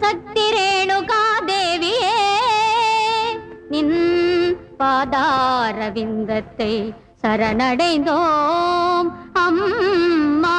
சக்தி ரேணுகா தேவியே நின் பாதாரவிந்தத்தை சரணடைந்தோம் அம்மா.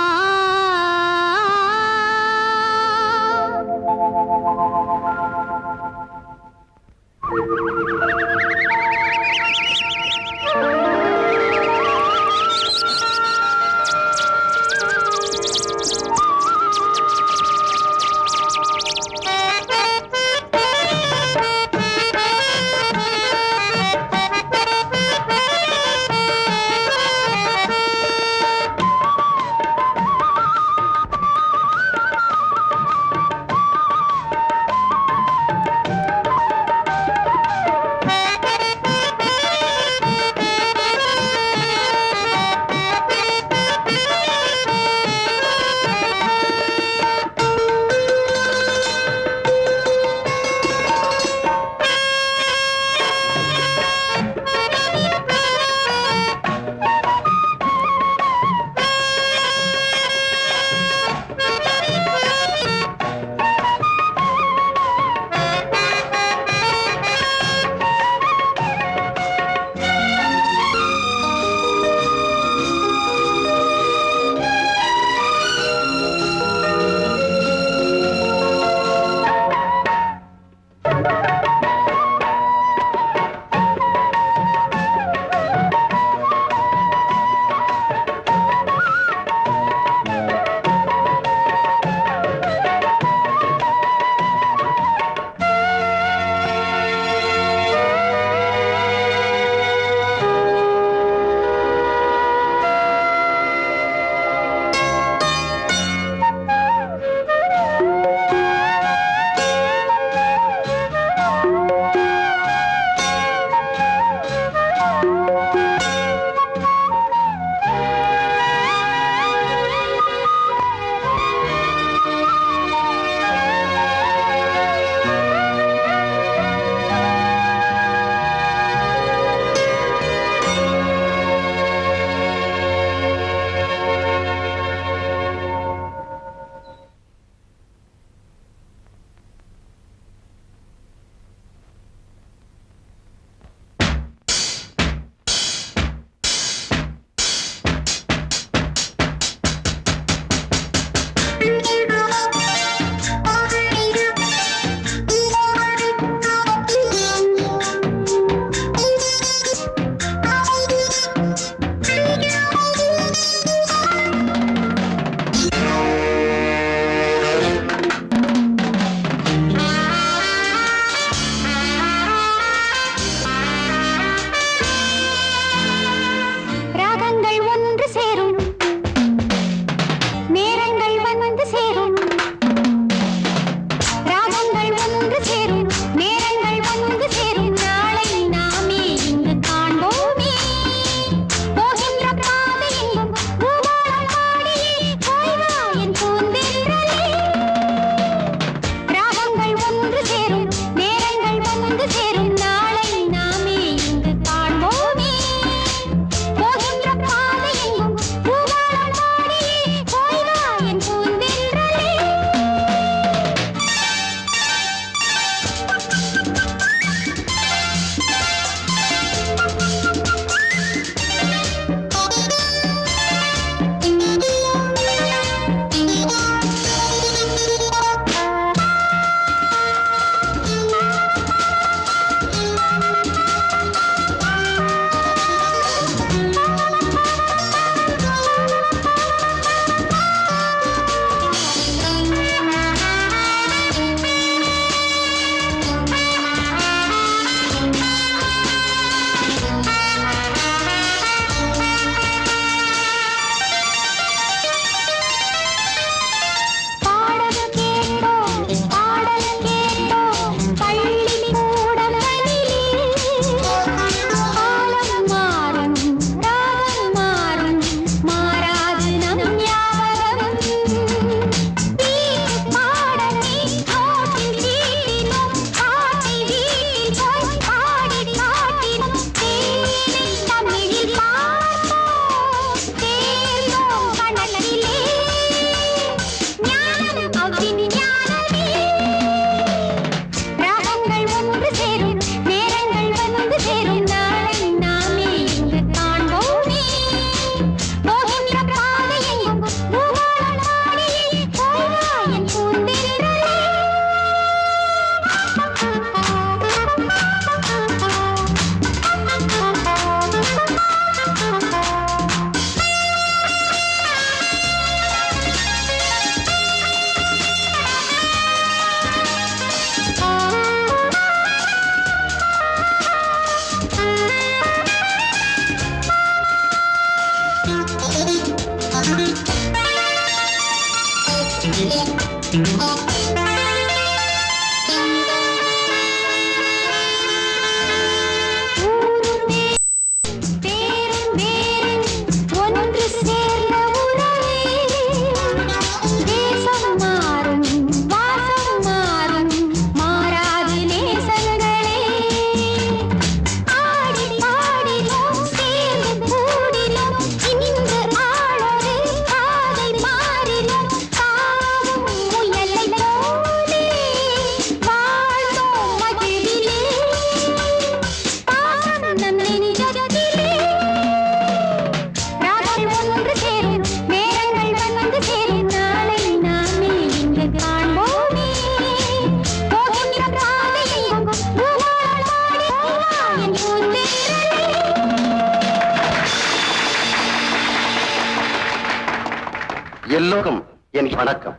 எல்லோருக்கும் என் வணக்கம்.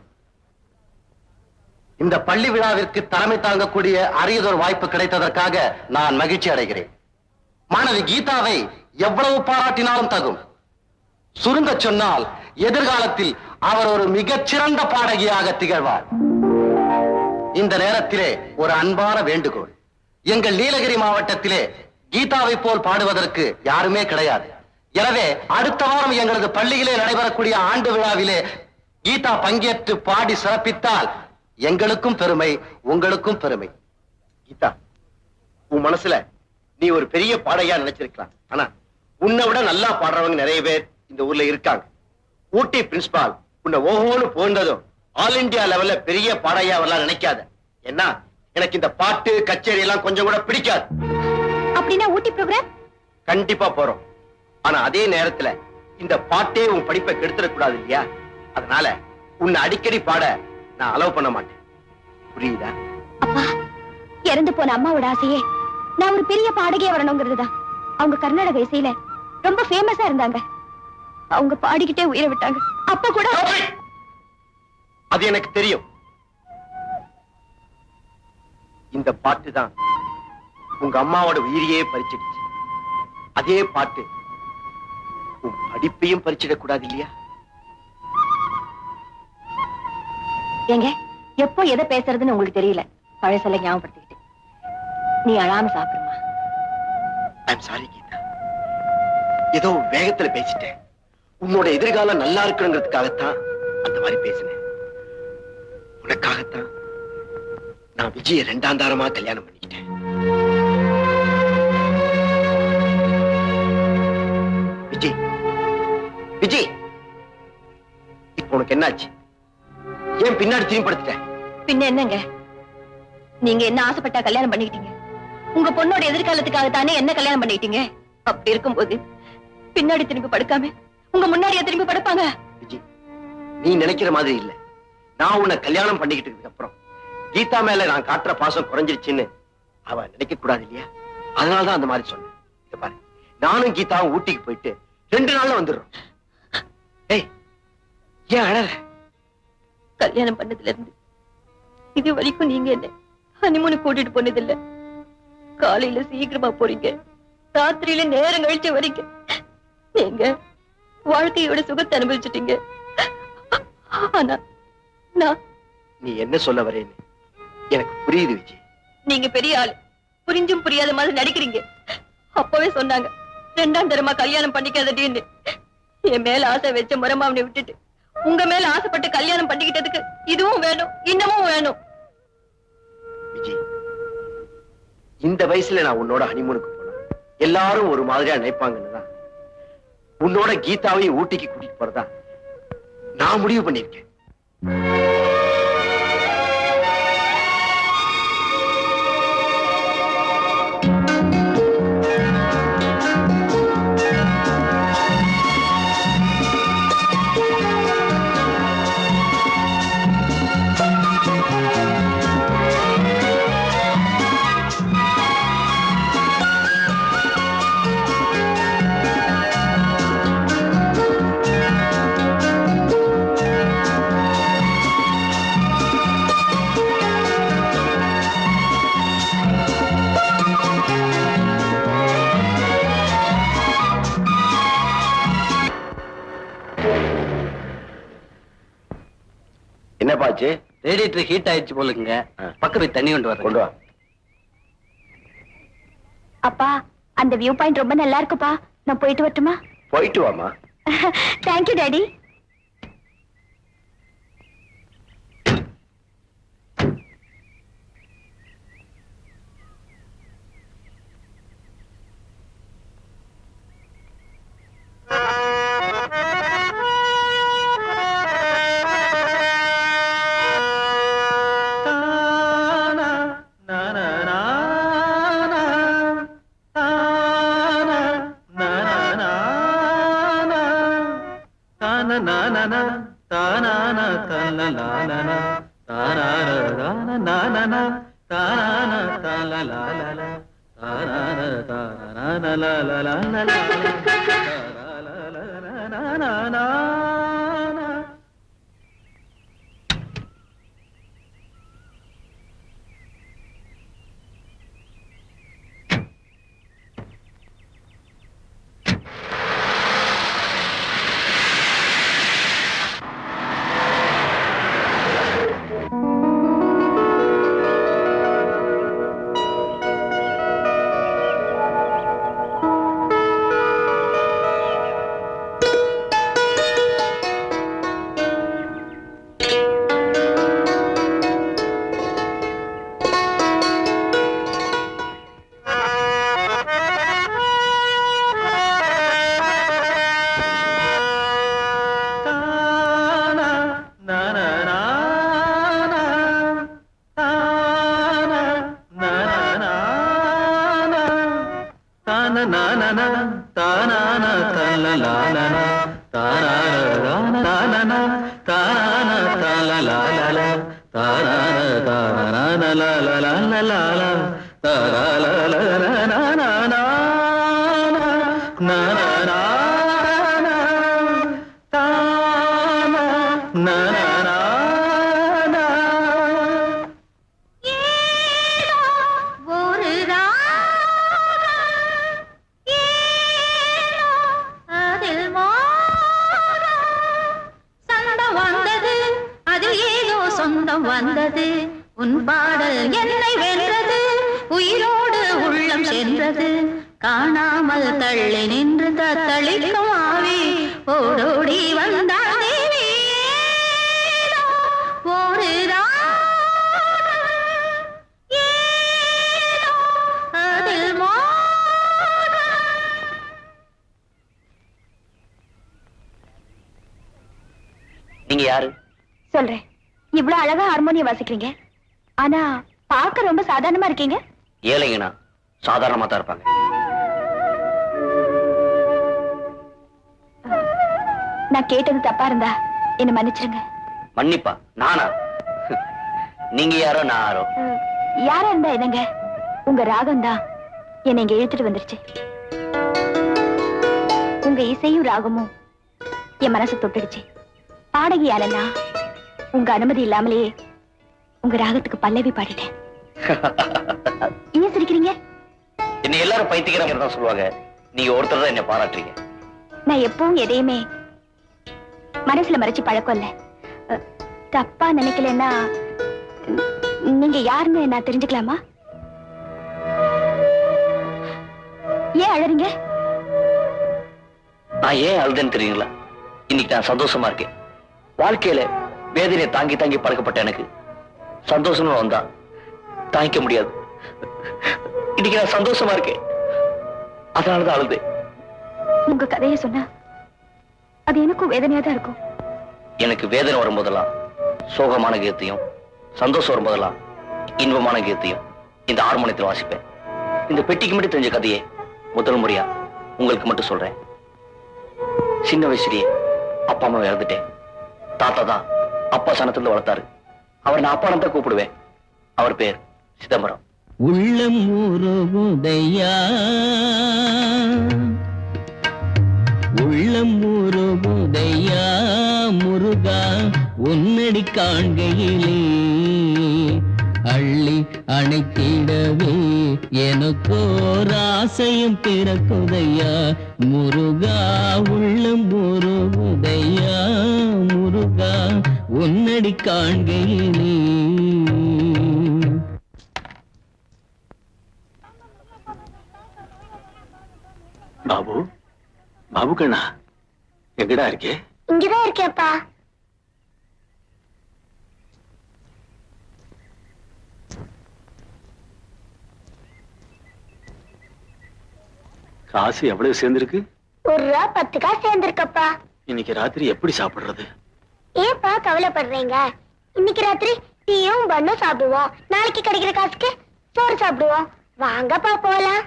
இந்த பள்ளி விழாவிற்கு தலைமை தாங்கக்கூடிய அரியதொரு வாய்ப்பு கிடைத்ததற்காக நான் மகிழ்ச்சி அடைகிறேன். மாணவி கீதாவை எவ்வளவு பாராட்டினாலும் தகும். சுருங்க சொன்னால் எதிர்காலத்தில் அவர் ஒரு மிகச்சிறந்த பாடகியாக திகழ்வார். இந்த நேரத்திலே ஒரு அன்பான வேண்டுகோள். எங்கள் நீலகிரி மாவட்டத்திலே கீதாவை போல் பாடுவதற்கு யாருமே கிடையாது. எனவே அடுத்த வாரம் எங்களது பள்ளியிலே நடைபெறக்கூடிய ஆண்டு விழாவிலே கீதா பங்கேற்று பாடி சிறப்பித்தால் எங்களுக்கும் பெருமை, உங்களுக்கும் பெருமை. கீதா, உன் மனசுல நீ ஒரு பெரிய பாடகியா நினைச்சிருக்கலாம். ஆனா உன்னை விட நல்லா பாடுறவங்க நிறைய பேர் இந்த ஊர்ல இருக்காங்க. ஊட்டி பிரின்சிபால் உன்னை ஓஹோன்னு போன்றதும் ஆல் இந்தியா லெவல்ல பெரிய பாடகியா வரலாம் நினைக்காத. என்ன, எனக்கு இந்த பாட்டு கச்சேரி எல்லாம் கொஞ்சம் கூட பிடிக்காது. அப்படின்னா ஊட்டி ப்ரோக்ராம் கண்டிப்பா போறோம். ஆனா அதே நேரத்துல இந்த பாட்டே உன் படிப்பை கெடுத்துடக்கூடாது இல்லையா? அதனால உன்னை அடிக்கடி பாட நான் அலோவ் பண்ண மாட்டேன். புரியுதா? அப்பா, இறந்து போன அம்மாவோட ஆசையே நான் ஒரு பெரிய பாடகியா வரணுங்கிறதுதான். அவங்க கர்நாடக இசையில ரொம்ப ஃபேமஸா இருந்தாங்க. அவங்க பாடிக்கிட்டே உயிரை விட்டாங்க. அப்ப கூட அது எனக்கு தெரியும். இந்த பாட்டு தான் உங்க அம்மாவோட உயிரையே பறிச்சிடுச்சு. அதே பாட்டு உன் படிப்பையும் பறிச்சிடக் கூடாது இல்லையா? ஏங்க, எப்போ எதை பேசுறதுன்னு உங்களுக்கு தெரியல. பழசெல்லாம் ஞாபகப்படுத்திக்கிட்டு நீ அழாம சாப்பிடுமா. ஐம் சாரி கீதா, ஏதோ வேகத்துல பேசிட்டேன். உன்னோட எதிர்காலம் நல்லா இருக்கணுங்கிறதுக்காகத்தான் அந்த மாதிரி பேசினேன். உனக்காகத்தான் நான் விஜய 2ஆம் தாரமா கல்யாணம் பண்ணிக்கிட்டேன். விஜய், விஜய், இப்ப உனக்கு என்னாச்சு? ஏன் பின்னாடி திரும்பி படுத்துட்ட? பின்ன என்னங்க, நீங்க என்ன ஆசைப்பட்டா கல்யாணம் பண்ணிக்கிட்டீங்க. உங்க பொண்ணோட எதிர்காலத்துக்காக தானே என்ன கல்யாணம் பண்ணிக்கிட்டீங்க. அப்படி இருக்கும்போது பின்னாடி திரும்பி படுக்காம உங்க முன்னாடியே திரும்பி படுப்பாங்க. விஜய், நீ நினைக்கிற மாதிரி இல்ல. நான் உன்னை கல்யாணம் பண்ணிக்கிட்டதுக்கு அப்புறம் கீதா மேல நான் காட்டுற பாசம் குறைஞ்சிருச்சுன்னு அவ நினைக்க கூடாது இல்லையா? அதனாலதான் அந்த மாதிரி சொன்னேன். இத பாரு, நானும் கீதாவும் ஊட்டிக்கு போயிட்டு 2 நாள்ல வந்துடுறோம். ஏய், ஏன் அழற? கல்யாணம் பண்ணதுல இருந்து இது வரைக்கும் நீங்க என்ன ஹனிமூனு கூட்டிட்டு போனதில்ல. காலையில சீக்கிரமா போறீங்க, ராத்திரியில நேரம் கழிச்சு வரீங்க. நீங்க வாழ்க்கையோட சுகத்தை அனுபவிச்சுட்டீங்க. ஆனா நான், நீ என்ன சொல்ல வரேன்னு எனக்கு புரியுது விஜய். நீங்க பெரிய ஆள், புரிஞ்சும் புரியாத மாதிரி நடிக்கிறீங்க. அப்பவே சொன்னாங்க 2ஆம் தரமா கல்யாணம் பண்ணிக்காதடின்னு. என் மேல ஆசை வச்ச முறமாவனை விட்டுட்டு உங்க மேல ஆசைப்பட்டு கல்யாணம் பண்ணிக்கிட்டதுக்கு இதுவும் வேணும், இன்னமும் வேணும். விஜய், இந்த வயசுல நான் உன்னோட ஹனிமூனுக்கு போனா எல்லாரும் ஒரு மாதிரியா நினைப்பாங்கன்னு தான் உன்னோட கீதாவையும் ஊட்டிக்கு கூட்டிட்டு போறதா நான் முடிவு பண்ணிருக்கேன். என்னப்பாச்சு? ரேடியேட்டர் ஹீட் ஆயிடுச்சு போலுங்க. பக்கத்துல தண்ணி கொண்டு வர. கொண்டு வா. அப்பா, அந்த வியூ பாயிண்ட் ரொம்ப நல்லா இருக்குப்பா. நான் போயிட்டு வரட்டுமா? போயிட்டு வாமா. Thank you daddy. வந்தது உன் பாடல் என்னை வென்றது உயிரோடு உள்ளம் சென்றது காணாமல் தள்ளி நின்று தத்தளிக்கும் ஆவி ஓடோடி வந்தாள் தேவி ஒரு அதில் நீங்க யாரு? சொல்றேன். இவ்வளவு அழகா ஹார்மோனியம் வாசிக்கிறீங்க, ஆனா பார்க்க ரொம்ப சாதாரணமா இருக்கீங்க. ஏழைங்கண்ணா சாதாரணமா தான் இருப்பாங்க. நான் கேட்டது தப்பா இருந்தா என்ன மன்னிச்சிருங்க. மன்னிப்பா? நானா? நீங்க யாரோ நான் யாரோ? யாரா இருந்தா என்னங்க, உங்க ராகம் தான் என்னை இங்க இழுத்துட்டு வந்துருச்சு. உங்க இசையும் ராகமும் என் மனசு தொட்டுடுச்சு. பாடகி யாரன்னா உங்க அனுமதி இல்லாமலே உங்க ராகத்துக்கு பல்லவி பாடிட்டேன். ஏன் சிரிக்கிறீங்க? என்ன எல்லாரும் பைத்தியக்காரங்க தான் சொல்லுவாங்க, நீங்க ஒருத்தர் தான் என்ன பாராட்டுறீங்க. நான் எப்பவும் எதையுமே மனசுல மறைச்சு பழக்கம் இல்ல. தப்பா நினைக்கலன்னா நீங்க யாருன்னு நான் தெரிஞ்சுக்கலாமா? ஏன் அழறீங்க? நான் ஏன் அழுதுன்னு தெரியுங்களா? இன்னைக்கு நான் சந்தோஷமா இருக்கேன். வாழ்க்கையில வேதனையை தாங்கி தாங்கி பழக்கப்பட்ட எனக்கு சந்தோஷமா வந்தா தாங்கிக்க முடியாது. இன்னைக்கு நான் சந்தோஷமா இருக்கேன், அதனாலதான் அழுது. உங்க கதையை சொன்னா அது எனக்கும் வேதனையா தான் இருக்கும். எனக்கு வேதனை வரும்போதெல்லாம் சோகமான கீதத்தையும், சந்தோஷம் வரும்போதெல்லாம் இன்பமான கீதத்தையும் இந்த ஹார்மோனியத்தில் வாசிப்பேன். இந்த பெட்டிக்கு மட்டும் தெரிஞ்ச கதையை முதல் முறையா உங்களுக்கு மட்டும் சொல்றேன். சின்ன வயசுலயே அப்பா அம்மா இறந்துட்டேன். தாத்தா தான் அப்பா சனத்துல வளர்த்தாரு. அவர் நான் அப்பான்னு தான் கூப்பிடுவேன். அவர் பேர் சிதம்பரம். உள்ளம் ஊருகுதையா, உள்ளம் ஊருகுதையா முருகா உன்னடி காண்கையிலே அள்ளி அணைத்திடவே எனக்கோர் ஆசையும் பிறக்குதையா முருகா. உள்ளம் ஊருகுதையா முருகா உன்னடி காண்கையிலே. பாபு, பாபு கண்ணா எங்கடா இருக்கே? இங்கதான் இருக்கேப்பா. காசு எவ்வளவு சேர்ந்திருக்கு? ₹1 10 காசு சேர்ந்திருக்கப்பா. இன்னைக்கு ராத்திரி எப்படி சாப்பிடுறது? ஏப்பா கவலைப்படுறீங்க? இன்னைக்கு ராத்திரி டீயும் பண்ணும் சாப்பிடுவோம். நாளைக்கு கிடைக்கிற காசுக்கு சோறு சாப்பிடுவோம். வாங்கப்பா போலாம்.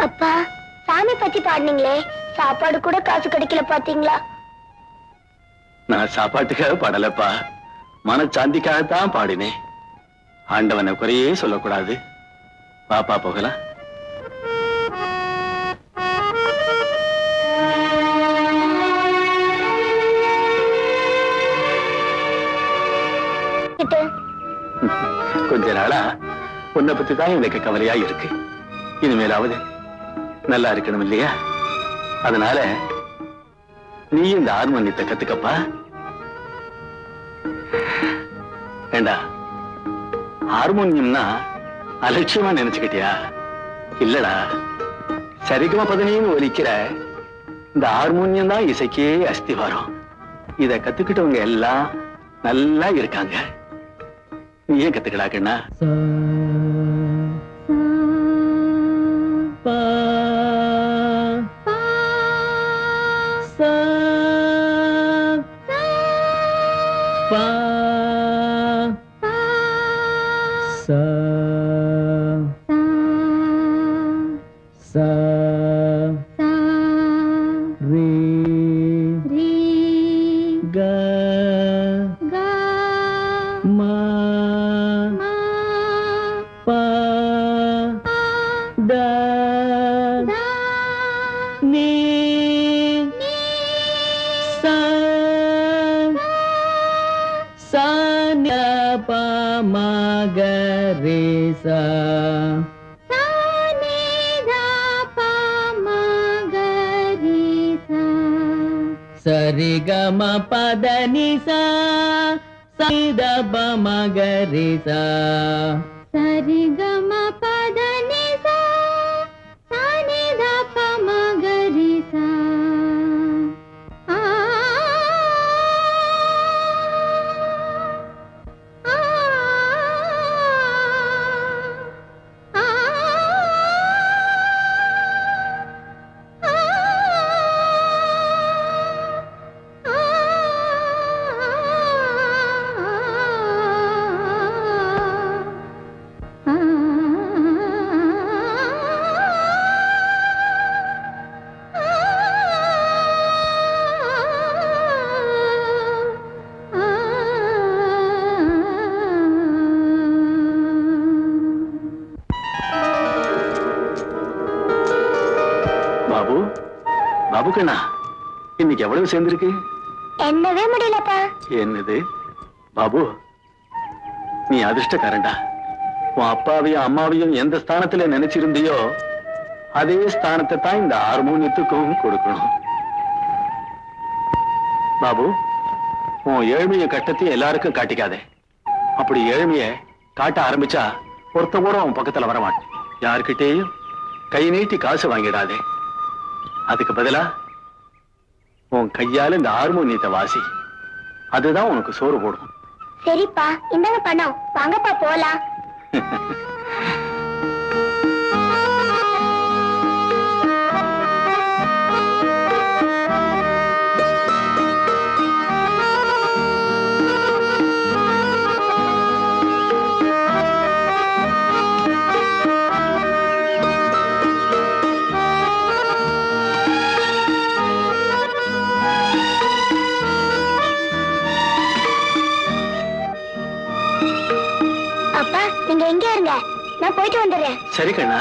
அப்பா, சாமி பத்தி பாடுனீங்களே, சாப்பாடு கூட காசு கிடைக்கல பாத்தீங்களா? நான் சாப்பாட்டுக்காக பாடலப்பா, மனச்சாந்திக்காகத்தான் பாடினேன். ஆண்டவனை குறையே சொல்லக்கூடாது. பாப்பா போகலாம். கொஞ்ச நாளா உன்னை பத்தி தான் எனக்கு கவலையா இருக்கு. இனிமேலாவது நல்லா இருக்கணும் இல்லையா? அதனால நீ இந்த ஹார்மோனியத்தை கத்துக்கப்பா. ஏண்டா, ஹார்மோனியம்னா அலட்சியமா நினைச்சுக்கிட்டியா? இல்லடா, சரிகமா பதனியும் ஒலிக்கிற இந்த ஹார்மோனியம் தான் இசைக்கே அஸ்திவாரம். இத கத்துக்கிட்டவங்க எல்லாம் நல்லா இருக்காங்க. நீ ஏன் கத்துக்கடா கண்ணா? நீ சா சா ந ப ம க ரே சா சரி க ம பத நி சா சரி த ப ம க ரே சா சரி கம பத நி சா சா நி த ப ம க ரி சா ஆ ஆ ஆ பாபு பாபு கண்ணா இன்னைக்கு எவ்வளவு சேர்ந்திருக்கு? என்னவே முடியலப்பா. என்னது பாபு, நீ அதிர்ஷ்டக்காரன்டா. உன் அப்பாவையும் அம்மாவையும் எந்த ஸ்தானத்துல நினைச்சிருந்தியோ அதே ஸ்தானத்தை தான் இந்த ஹார்மோனியத்துக்கும் கொடுக்கணும். பாபு, உன் ஏழ்மைய கட்டத்தையும் எல்லாருக்கும் காட்டிக்காதே. அப்படி ஏழ்மைய காட்ட ஆரம்பிச்சா ஒருத்த கூட உன் பக்கத்துல வரமாட்டேன். யாருக்கிட்டேயும் கை நீட்டி காசு வாங்கிடாதே. அதுக்கு பதிலா உன் கையால இந்த ஹார்மோனியத்தை வாசி. அதுதான் உனக்கு சோறு போடும். சரிப்பா, இந்தாங்க பணம், வாங்கப்பா போலாம். அப்பா, நீங்க எங்க இருங்க, நான் போயிட்டு வந்துடுறேன். சரி கண்ணா.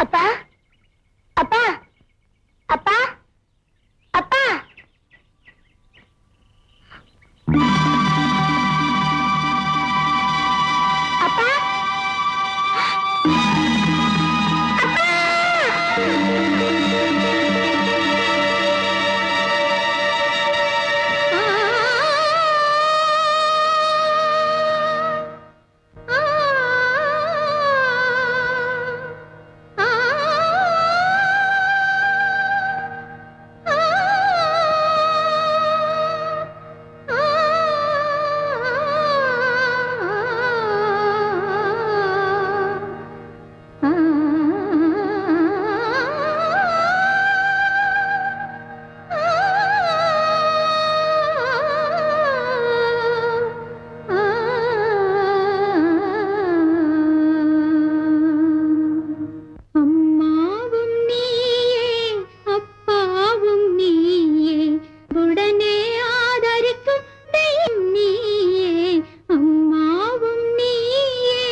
அப்பா, அப்பா, அப்பா, அப்பா. அப்பா, அம்மாவும் நீயே, அப்பாவும் நீயே, உடனே ஆதரிக்கும் தெய்வம் நீயே. அம்மாவும் நீயே,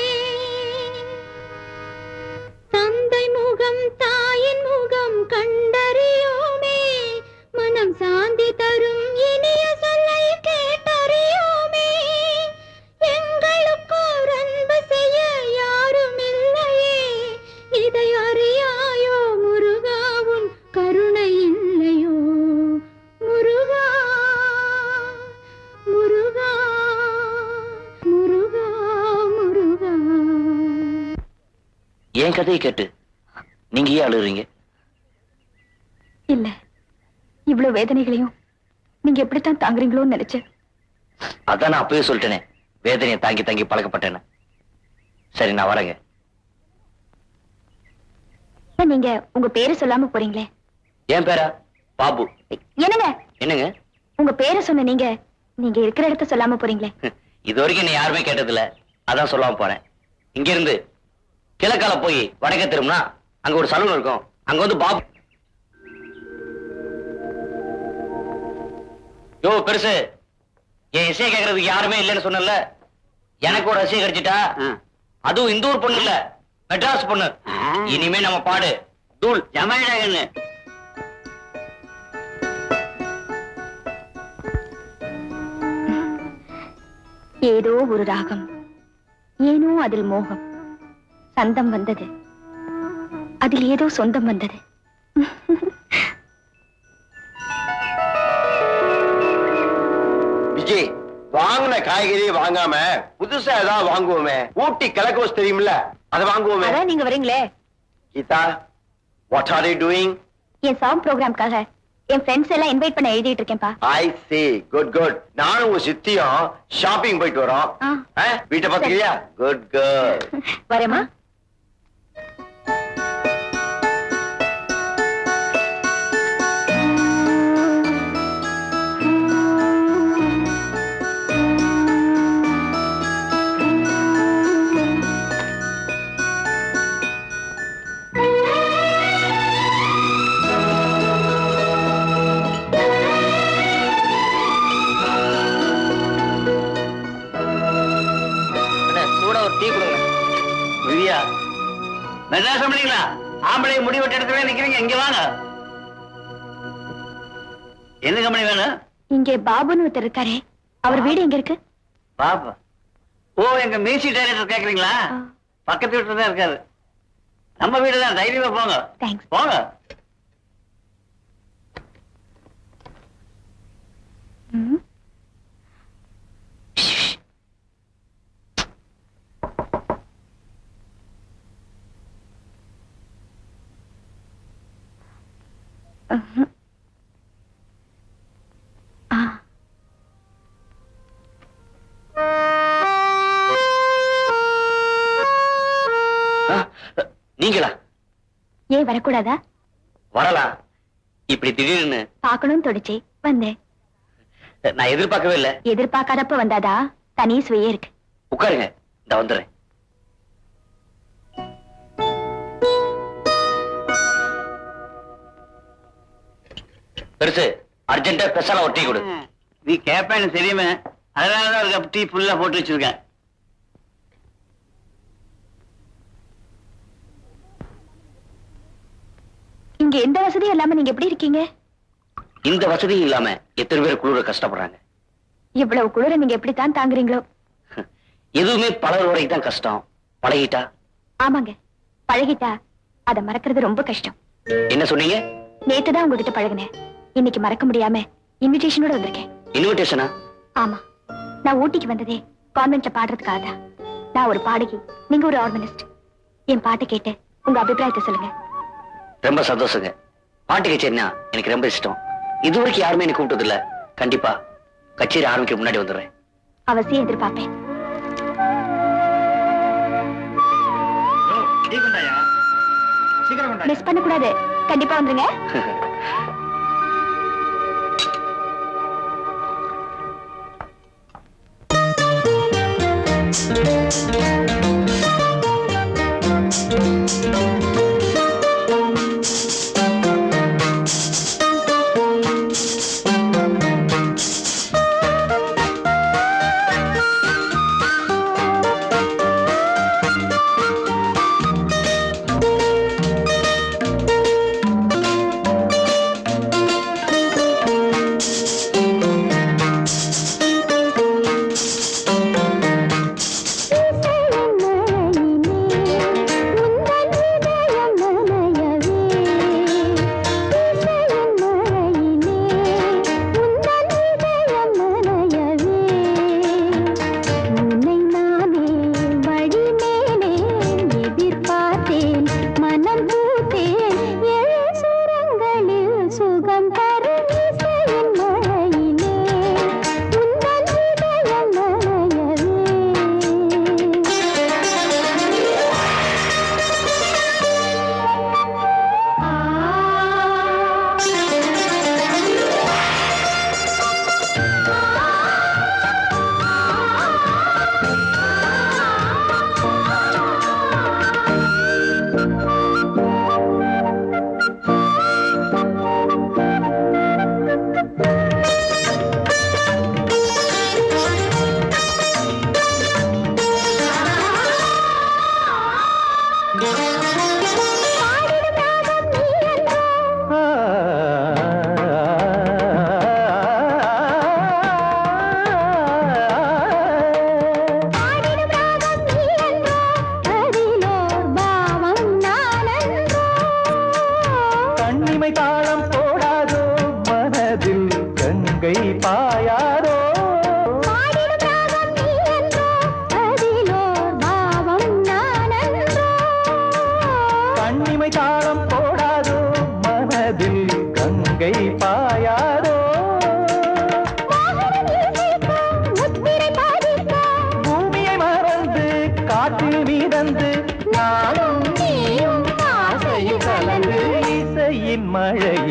தந்தை முகம் தாயின் முகம் கண்டறியோமே, மனம் சாந்தி தரும் இனிய சொல்லை கேட்டறியோமே. எங்களுக்கோர் அன்பு செய்ய யாரும் இல்லையே, இதை அறியாயோ முருகா, உன் கருணை இல்லையோ முருகா, முருகா, முருகா, முருகா. என் கதையை கேட்டு நீங்க ஏன் அழுகுறீங்க? இல்ல, இவ்வளவு வேதனைகளையும் நீங்க எப்படித்தான் தாங்குறீங்களோன்னு நினைச்சேன். அதான் நான் அப்பவே சொல்லிட்டேனே, வேதனையை தாங்கி தாங்கி பழக்கப்பட்டேன்னு. சரி, நான் வரேங்க. நீங்க உங்க பேரு சொல்லாம போறீங்களே? என் பேரா? பாபு. என்னங்க என்னங்க? உங்க பேரை சொன்ன நீங்க நீங்க இருக்கிற இடத்த சொல்லாம போறீங்களே. இது வரைக்கும் என்ன யாருமே கேட்டதில்ல, அதான் சொல்லாம போறேன். இங்க இருந்து கிழக்கால போய் வடக்க திரும்பினா அங்க ஒரு சலூன் இருக்கும், அங்க வந்து பாபு. யோ பெருசு, என் இசையை கேட்கறதுக்கு யாருமே இல்லைன்னு சொன்னல, எனக்கு ஒரு ரசிகை கிடைச்சிட்டா, அதுவும் இந்த ஊர் பொண்ணு இல்ல, மெட்ராஸ் பொண்ணு. இனிமே நம்ம பாடு தூள் ஜமாயிடாங்கன்னு. ஏதோ ஒரு ராகம், ஏனோ அதில் மோகம், சந்தம் வந்தது, அதில் ஏதோ சொந்தம் வந்தது. விஜய், வாங்கின காய்கறி வாங்காம புதுசா ஏதாவது வாங்குவோமே. ஊட்டி கிழக்கோஸ் தெரியுமில்ல, அதை வாங்குவோமே. அதான் நீங்க வரீங்களே. Geetha, what are you doing? என் சாங் ப்ரோக்ராம்காக என் ஃப்ரெண்ட்ஸ் எல்லாம் இன்வைட் பண்ண எழுதிட்டு இருக்கேன்பா. I see, good good. நானும் உங்க சித்தியும் ஷாப்பிங் போயிட்டு வரோம். வீட்டை பாத்துக்கிறியா? Good girl. வரேம்மா. சூடா ஒரு டீ கொடுங்க. விதியா, மெட்ராஸ் பண்ணீங்களா? ஆம்பளை முடி வெட்ட இடத்துல நிக்கிறீங்க, இங்க வாங்க. என்ன கம்பெனி வேணும்? இங்கே பாபுன்னு ஒருத்தர் இருக்காரே, அவர் வீடு எங்க இருக்கு? பாப்பா, ஓ எங்க மியூசிக் டைரக்டர் கேக்குறீங்களா? பக்கத்து வீட்டுல தான் இருக்காரு. நம்ம வீடு தான், தைரியமா போங்க. தேங்க்ஸ். போங்க. நீங்களா? ஏன் வரக்கூடாதா? வரலாம். இப்படி திடீர்னு பார்க்கணும்னு தோணுச்சு, வந்தேன். நான் எதிர்பார்க்கவே இல்ல. எதிர்பார்க்காதப்ப வந்தாதா தனி சுவையே இருக்கு. உட்காருங்க, இந்த வந்துடுறேன். பெருசு, அர்ஜென்ட்டா ஸ்பெஷலா ஒரு டீ கொடு. நீ கேப்பேன்னு தெரியுமே, அதனாலதான் ஒரு கப் டீ ஃபுல்லா போட்டு வச்சிருக்கேன். இங்க எந்த வசதியும் இல்லாம நீங்க எப்படி இருக்கீங்க? இந்த வசதி இல்லாம எத்தனை பேர் குளிர கஷ்டப்படுறாங்க. இவ்வளவு குளிர நீங்க எப்படித்தான் தாங்குறீங்களோ? எதுவுமே பழகுற வரைக்கும் தான் கஷ்டம், பழகிட்டா. ஆமாங்க, பழகிட்டா அத மறக்கிறது ரொம்ப கஷ்டம். என்ன சொன்னீங்க? நேத்துதான் உங்ககிட்ட பழகுனேன், இன்னைக்கு மறக்க முடியாம இன்விடேஷனோட வந்திருக்கேன். இன்விடேஷனா? ஆமா, நான் ஊட்டிக்கு வந்ததே கான்வென்ட்ல பாடுறதுக்காக தான். நான் ஒரு பாடகி, நீங்க ஒரு ஆர்கனிஸ்ட். என் பாட்டை கேட்டு உங்க அபிப்பிராயத்தை சொல்லுங்க. ரொம்ப சந்தோஷங்க. பாட்டு கச்சேரினா எனக்கு ரொம்ப இஷ்டம். இதுவரைக்கும் யாருமே எனக்கு கூப்பிட்டது இல்ல. கண்டிப்பா கச்சேரி ஆரம்பிக்க முன்னாடி வந்துடுறேன். அவசியம் எதிர்பார்ப்பேன். மிஸ் பண்ண கூடாது, கண்டிப்பா வந்துருங்க.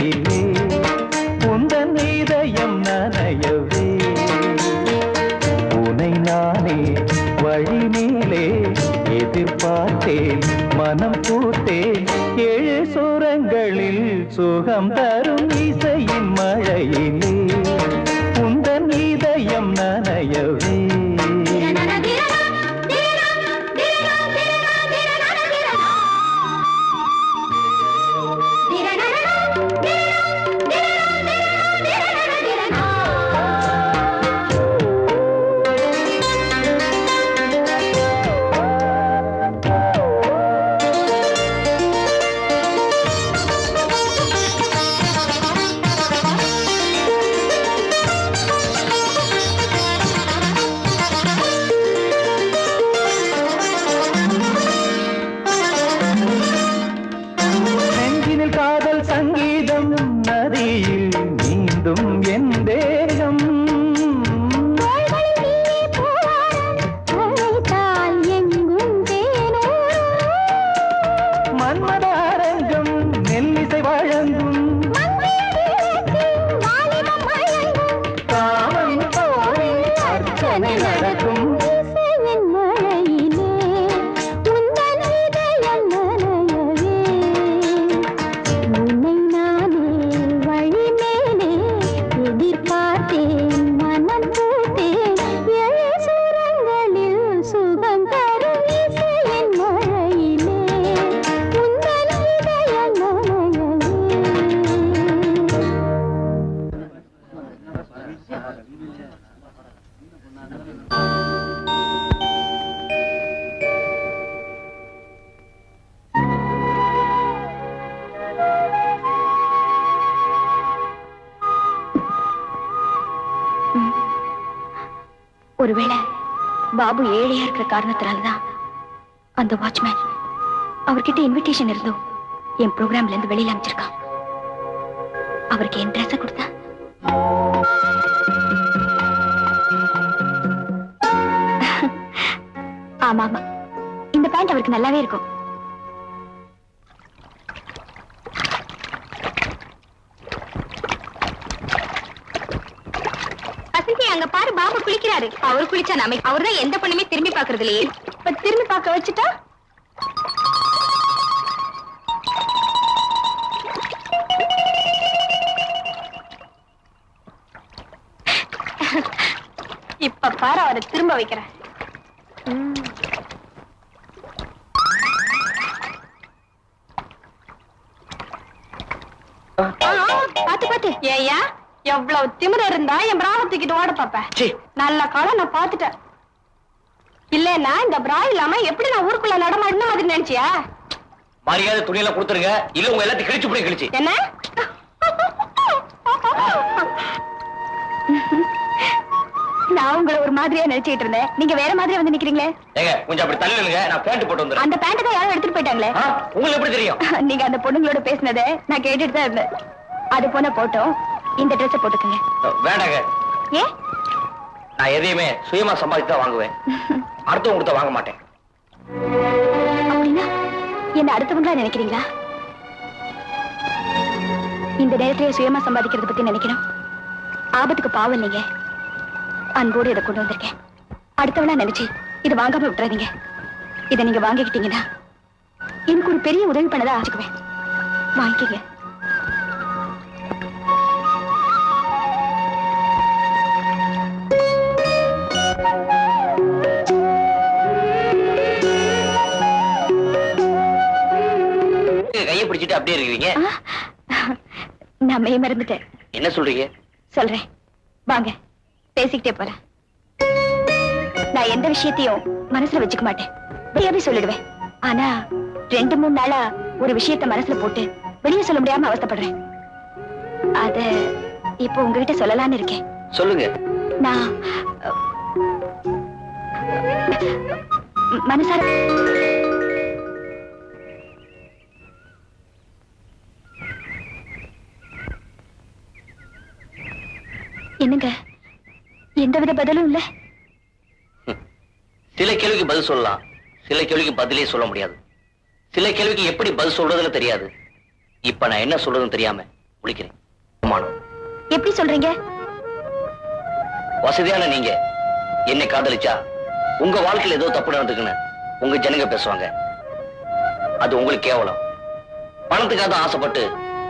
மழையிலே உந்தன் இதயம் நனையவே உனை நானே வழி மேலே எதிர்பார்த்தேன் மனம் பூத்தேன் ஏழு சுரங்களில் சுகம் தரும் இசையின் மழையிலே உந்தன் இதயம் நனையவே ஒருவேளை பாபு ஏழையா இருக்கிற காரணத்தினால்தான் அந்த வாட்ச்மேன் அவர்கிட்ட இன்விடேஷன் இருந்தோம் என் ப்ரோக்ராம்ல இருந்து வெளியில அமைச்சிருக்கான். அவருக்கு என் ட்ரெஸ் கொடுத்தா ஆமா ஆமா, இந்த பேண்ட் அவருக்கு நல்லாவே இருக்கும். அங்க பாரு, பாபு குளிக்கிறாரு. அவர் குளிச்சா நாம அவர்தான் எந்த பொண்ணுமே திரும்பி பாக்குறது இல்லையே. இப்ப திரும்பி பார்க்க வச்சுட்டா இப்ப பாரு அவரை திரும்ப வைக்கிறேன். பாத்து பாத்து ஏயா, எவ்வளவு திமிர இருந்தா என் பிராவை தூக்கிட்டு ஓட பாப்ப. நல்ல காலம் நான் பாத்துட்டேன். இல்லன்னா இந்த பிரா இல்லாம எப்படி நான் ஊருக்குள்ள நடமாடின மாதிரி நினைச்சியா? மரியாதை துணியெல்லாம் கொடுத்துருங்க, இல்ல உங்க எல்லாத்தையும் கிழிச்சு போய் கிழிச்சு. என்ன நான் உங்களை ஒரு மாதிரியா நினைச்சிட்டு இருந்தேன், நீங்க வேற மாதிரி வந்து நிக்கிறீங்களே. ஏங்க கொஞ்சம் அப்படி தள்ளுங்க, நான் பேண்ட் போட்டு வந்துறேன். அந்த பேண்ட் தான் யாரும் எடுத்துட்டு போயிட்டாங்களே. உங்களுக்கு எப்படி தெரியும்? நீங்க அந்த பொண்ணுங்களோட பேசினதை நான் கேட்டுட்டு தான் இருந்தேன். அது போன போட்டோம், இந்த ட்ரெஸ் போட்டுக்கங்க. வேண்டாங்க, ஏ நான் எதையுமே சுயமா சம்பாதிச்சு தான் வாங்குவேன், அடுத்தவங்க கொடுத்தா வாங்க மாட்டேன். அப்படின்னா என்ன அடுத்தவங்களா நினைக்கிறீங்களா? இந்த நேரத்திலேயே சுயமா சம்பாதிக்கிறத பத்தி நினைக்கணும். ஆபத்துக்கு பாவம் இல்லைங்க, அன்போடு இதை கொண்டு வந்திருக்கேன். அடுத்தவனா நினைச்சு இது வாங்காம விட்டுறாதீங்க. இதை நீங்க வாங்கிக்கிட்டீங்கன்னா எனக்கு ஒரு பெரிய உதவி பண்ணதா ஆச்சுக்குவேன். வாங்கிக்கங்க. கையை பிடிச்சிட்டு அப்படியே இருக்கீங்க. நான் மெய் மறந்துட்டேன். என்ன சொல்றீங்க? சொல்றேன் வாங்க, பேசிக்கிட்டே போறேன். நான் எந்த விஷயத்தையும் மனசுல வச்சுக்க மாட்டேன், வெளியாவே சொல்லிடுவேன். ஆனா 2-3 நாளா ஒரு விஷயத்த மனசுல போட்டு வெளியே சொல்ல முடியாம அவஸ்தைப்படுறேன். அத இப்போ உங்ககிட்ட சொல்லலான்னு இருக்கேன். சொல்லுங்க. நான் மனசார என்னங்க, எந்தவித பதிலும் இல்ல. சில கேள்விக்கு பதில் சொல்லலாம், சில கேள்விக்கு பதிலே சொல்ல முடியாது. சில கேள்விக்கு எப்படி பதில் சொல்றதுன்னு தெரியாது. இப்ப நான் என்ன சொல்றதுன்னு தெரியாம விழிக்கிறேன். அவமானம். எப்படி சொல்றீங்க? வசதியான நீங்க என்னை காதலிச்சா உங்க வாழ்க்கையில ஏதோ தப்பு நடந்துக்குன்னு உங்க ஜனங்க பேசுவாங்க. அது உங்களுக்கு கேவலம். பணத்துக்காக தான் ஆசைப்பட்டு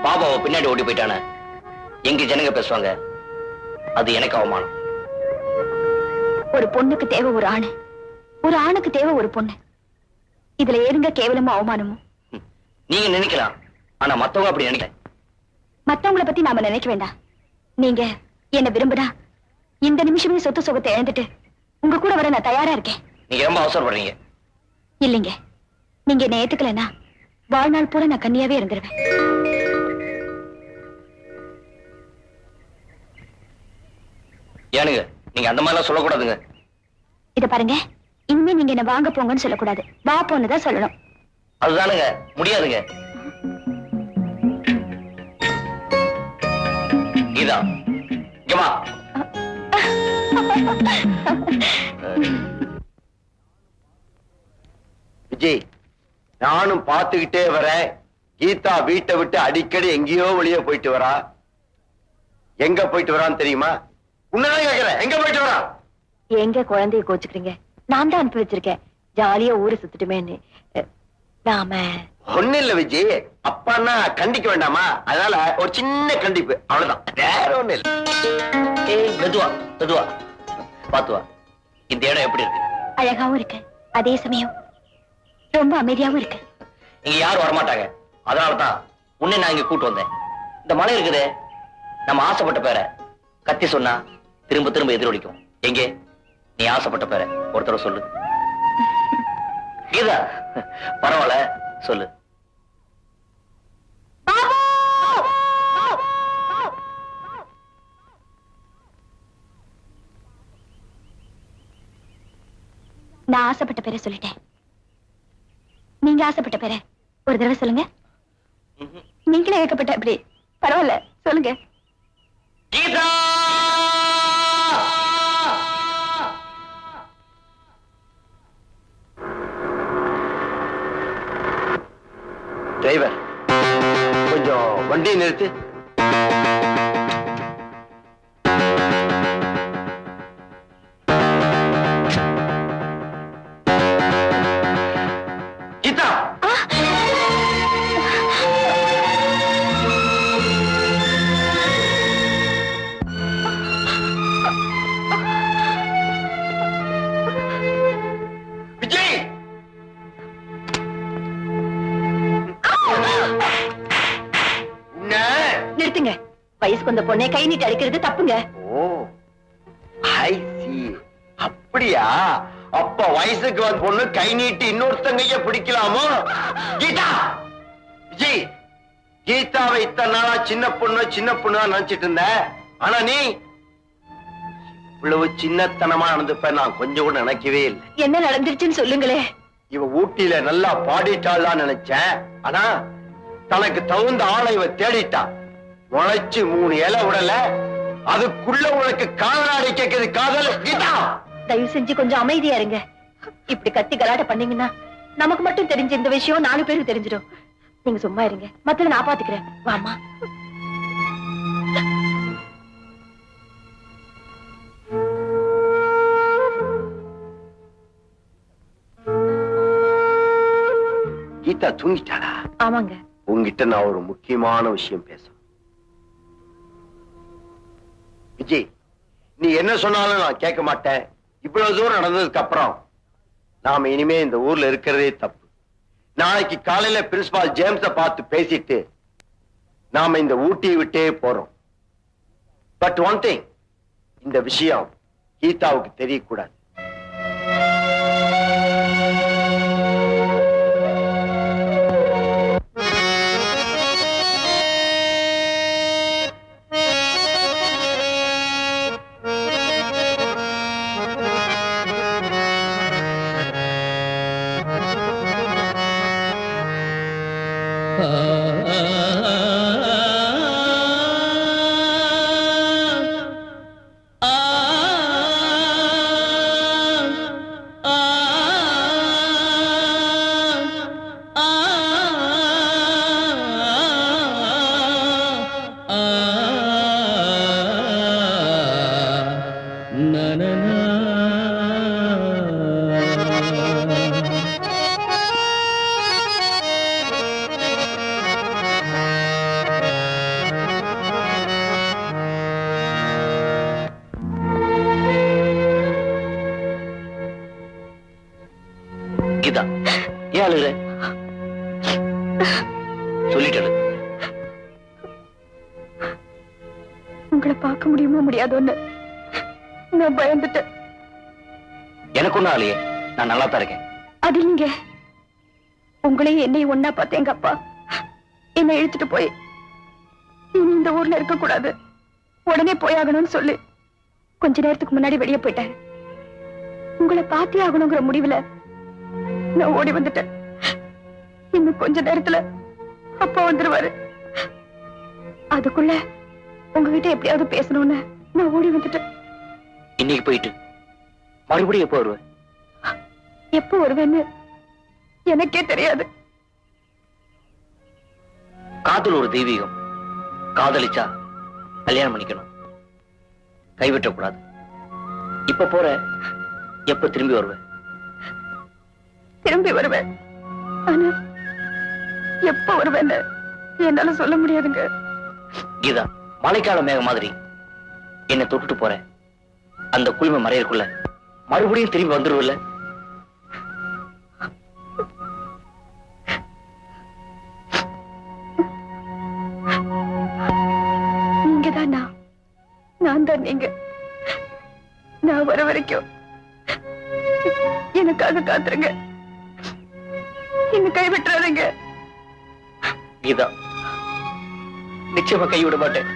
பாபாவை பின்னாடி ஓடி போயிட்டான எங்க ஜனங்க பேசுவாங்க. அது எனக்கு அவமானம். ஒரு பொண்ணுக்கு தேவை ஒரு ஆணு, ஒரு ஆணுக்கு தேவை ஒரு பொண்ணு. இதுல ஏதுங்க கேவலமும் அவமானமும்? நீங்க நினைக்கலாம், ஆனா மத்தவங்க அப்படி நினைக்கல. மத்தவங்கள பத்தி நாம நினைக்க வேண்டாம். நீங்க என்ன விரும்புனா இந்த நிமிஷமே சொத்து சுகத்தை இழந்துட்டு உங்க கூட வர நான் தயாரா இருக்கேன். நீங்க ரொம்ப அவசரப்படுறீங்க. இல்லைங்க, நீங்க என்ன ஏத்துக்கலன்னா வாழ்நாள் பூரா நான் கன்னியாவே இருந்துருவேன். ஏனுங்க நீங்க அந்த மாதிரிலாம் சொல்லக்கூடாதுங்க. இத பாருங்க, இனிமே நீங்க என்ன வாங்க போங்கன்னு சொல்லக்கூடாது, வா போன்னுதான் சொல்லணும். அதுதானுங்க முடியாதுங்க. கீதா இங்க வா. விஜய், நானும் பார்த்துக்கிட்டே வரேன். கீதா வீட்டை விட்டு அடிக்கடி எங்கேயோ வெளியே போயிட்டு வரா. எங்க போயிட்டு வரான்னு தெரியுமா? உன்னதான் கேக்குறேன், எங்க போயிட்டு வரா? எங்க குழந்தைய கோச்சுக்கிறீங்க? நான் தான் அனுப்பி வச்சிருக்கேன், ஜாலியா ஊரை சுத்துட்டுமேன்னு. நாம ஒண்ணு இல்ல விஜய், அப்பான்னா கண்டிக்க வேண்டாமா, அதனால ஒரு சின்ன கண்டிப்பு, அவ்வளவுதான், வேற ஒண்ணு இல்ல. ஏய் மெதுவா மெதுவா பாத்து வா. இந்த இடம் எப்படி இருக்கு? அழகாவும் இருக்கு, அதே சமயம் ரொம்ப அமைதியாவும் இருக்கு. இங்க யாரும் வரமாட்டாங்க, அதனாலதான் உன்னை நான் இங்க கூட்டு வந்தேன். இந்த மலை இருக்குதே, நம்ம ஆசைப்பட்ட பேரை கத்தி சொன்னா திரும்ப திரும்ப எதிரொலிக்கும். எங்கே நீ ஆசைப்பட்ட பேரை ஒரு தடவை சொல்லு. கீதா பரவாயில்ல சொல்லு. நான் ஆசைப்பட்ட பேரை சொல்லிட்டேன். நீங்க ஆசைப்பட்ட பேரை ஒரு தடவை சொல்லுங்க. நீங்களே ஏற்கப்பட்ட அப்படி பரவாயில்ல சொல்லுங்க. கீதா டிரைவர், கொஞ்சம் வண்டியை நிறுத்து. கீதா, விஜய், நிறுத்துங்க. வயசுக்கு வந்த பொண்ணை கை நீட்டி அடிக்கிறது தப்புங்க. ஓ ஐ சி, அப்படியா? அப்ப வயசுக்கு வந்த பொண்ணு கை நீட்டி இன்னொருத்தங்கைய பிடிக்கலாமோ? கீதா, விஜய், கீதாவை இத்தனை நாளா சின்ன பொண்ணு நினைச்சிட்டு இருந்த, ஆனா நீ இவ்வளவு சின்னத்தனமா நடந்துப்ப நான் கொஞ்சம் கூட நினைக்கவே இல்லை. என்ன நடந்துருச்சுன்னு சொல்லுங்களே. இவ ஊட்டியில நல்லா பாடிட்டாள்தான் நினைச்சேன், ஆனா தனக்கு தகுந்த ஆளை இவ தேடிட்டா. முளைச்சு 3 இலை விடல, அதுக்குள்ள உனக்கு காதலாடி கேட்குது. காதல் கீதா, தயவு செஞ்சு கொஞ்சம் அமைதியா இருங்க. இப்படி கத்தி கலாட்ட பண்ணீங்கன்னா நமக்கு மட்டும் தெரிஞ்ச இந்த விஷயம் 4 பேருக்கு தெரிஞ்சிடும். நீங்க சும்மா இருங்க, மத்தத நான் பாத்துக்கிறேன். வாமா. கீதா தூங்கிட்டாளா? ஆமாங்க. உங்ககிட்ட நான் ஒரு முக்கியமான விஷயம் பேசணும். விஜய், நீ என்ன சொன்னாலும் நான் கேட்க மாட்டேன். இவ்வளவு தூரம் நடந்ததுக்கு அப்புறம் நாம இனிமே இந்த ஊர்ல இருக்கிறதே தப்பு. நாளைக்கு காலையில பிரின்சிபால் ஜேம்ஸ பார்த்து பேசிட்டு நாம இந்த ஊட்டியை விட்டே போறோம். பட் ஒன் திங், இந்த விஷயம் கீதாவுக்கு தெரியக்கூடாது. அழுகுற? சொல்லிட்டு உங்களை பார்க்க முடியுமோ முடியாதோன்னு நான் பயந்துட்டேன். எனக்கு ஒண்ணும் ஆலையே, நான் நல்லா தான் இருக்கேன். அது இல்லைங்க, உங்களையும் என்னையும் ஒன்னா பார்த்த எங்க அப்பா என்னை இழுத்துட்டு போய் இனி இந்த ஊர்ல இருக்க கூடாது, உடனே போயாகணும்னு சொல்லி கொஞ்ச நேரத்துக்கு முன்னாடி வெளியே போயிட்டேன். உங்களை பார்த்தே ஆகணுங்கிற முடிவுல நான் ஓடி வந்துட்டேன். இன்னும் கொஞ்ச நேரத்துல அப்பா வந்துருவாரு. அதுக்குள்ள உங்ககிட்ட எப்படியாவது பேசணும்னு நான் ஓடி வந்துட்டேன். இன்னைக்கு போயிட்டு மறுபடியும் எப்போ வருவேன்? எப்போ வருவேன்னு எனக்கே தெரியாது. காதல் ஒரு தெய்வீகம். காதலிச்சா கல்யாணம் பண்ணிக்கணும், கைவிட்ட கூடாது. இப்ப போற, எப்ப திரும்பி வருவேன்? திரும்பி வருவேன், ஆனா எப்ப வருவேன்னு என்னால சொல்ல முடியாதுங்க. கீதா, மழைக்கால மேகம் மாதிரி என்னை தொட்டுட்டு போற, அந்த குளிமை மறையக்குள்ள மறுபடியும் திரும்பி வந்துருவில்ல? நீங்கதான் நான் தான் நீங்க. நான் வர வரைக்கும் எனக்காக காத்துருங்க, என்ன கைவிட்டுறாதீங்க. கீதா, நிச்சயமா கைவிட மாட்டேன்.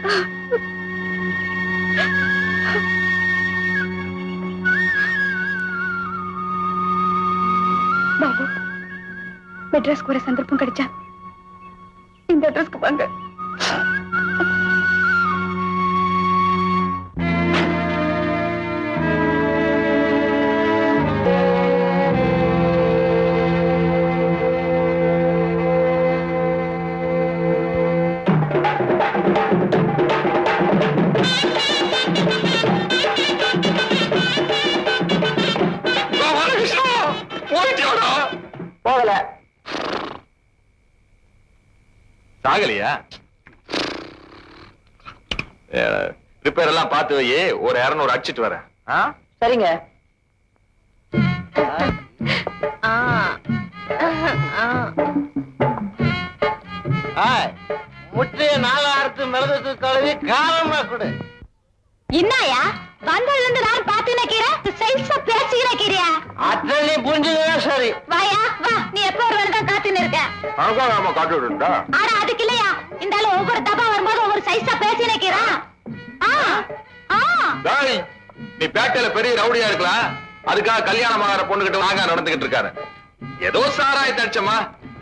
பாபு, மெட்ராஸ்க்கு ஒரு சந்தர்ப்பம் கிடைச்சா இந்த அட்ரஸ்க்கு வாங்க. போகல. சாகலையா? ரிப்பேர் எல்லாம் பார்த்து வை, ஒரு 200 அடிச்சிட்டு வரேன். சரிங்க. முட்டைய 4 அறுத்து மிளகு கழுவி காரமா கொடு. என்னயா வந்ததுல இருந்து நான் பாத்து நிக்கிறேன், சைஸா பேசிக்கிற கிரியா. அத்தனை புரிஞ்சுக்கவே சரி. வாயா வா, நீ எப்ப ஒரு வேலை தான் காத்துன்னு இருக்க. நாம காட்டு விடுண்டா. ஆனா அதுக்கு இல்லையா, இந்த ஆளு ஒவ்வொரு தப்பா வரும்போது ஒவ்வொரு சைஸா பேசி நிக்கிறான். டேய், நீ பேட்டையில பெரிய ரவுடியா இருக்கலாம், அதுக்காக கல்யாணம் ஆகிற பொண்ணுகிட்ட வாங்க நடந்துகிட்டு இருக்காரு. ஏதோ சாராய் தடிச்சமா,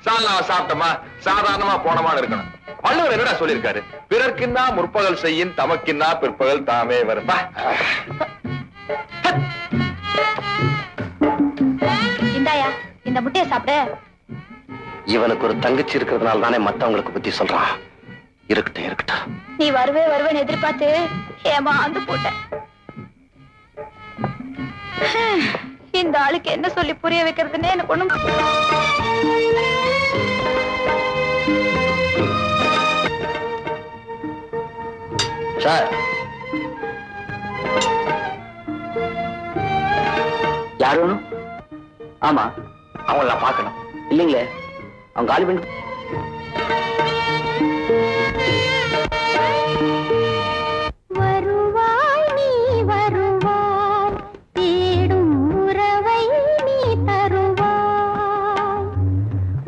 சால்னாவை சாப்பிட்டமா, சாதாரணமா போனமா இருக்கணும். வள்ளுவர் என்னடா சொல்லியிருக்காரு? பிறர்க்கின்னா முற்பகல் செய்யின், தமக்கின்னா பிற்பகல் தாமே வரும். இந்தாயா இந்த முட்டையை சாப்பிடு. இவனுக்கு ஒரு தங்கச்சி இருக்கிறதுனால தானே மத்தவங்களுக்கு புத்தி சொல்றான். இருக்கட்டும் இருக்கட்டும். நீ வருவேன்னு எதிர்பார்த்து ஏமாந்து போட்ட. இந்த ஆளுக்கு என்ன சொல்லி புரிய வைக்கிறதுன்னு எனக்கு ஒண்ணும். சார், யார் வேணும்? ஆமா, அவங்கள நான் பார்க்கணும். இல்லைங்களே, அவங்க காலி பண்ணி. வருவாய் நீ வருவாய், தேடும் உறவை நீ தருவாய்.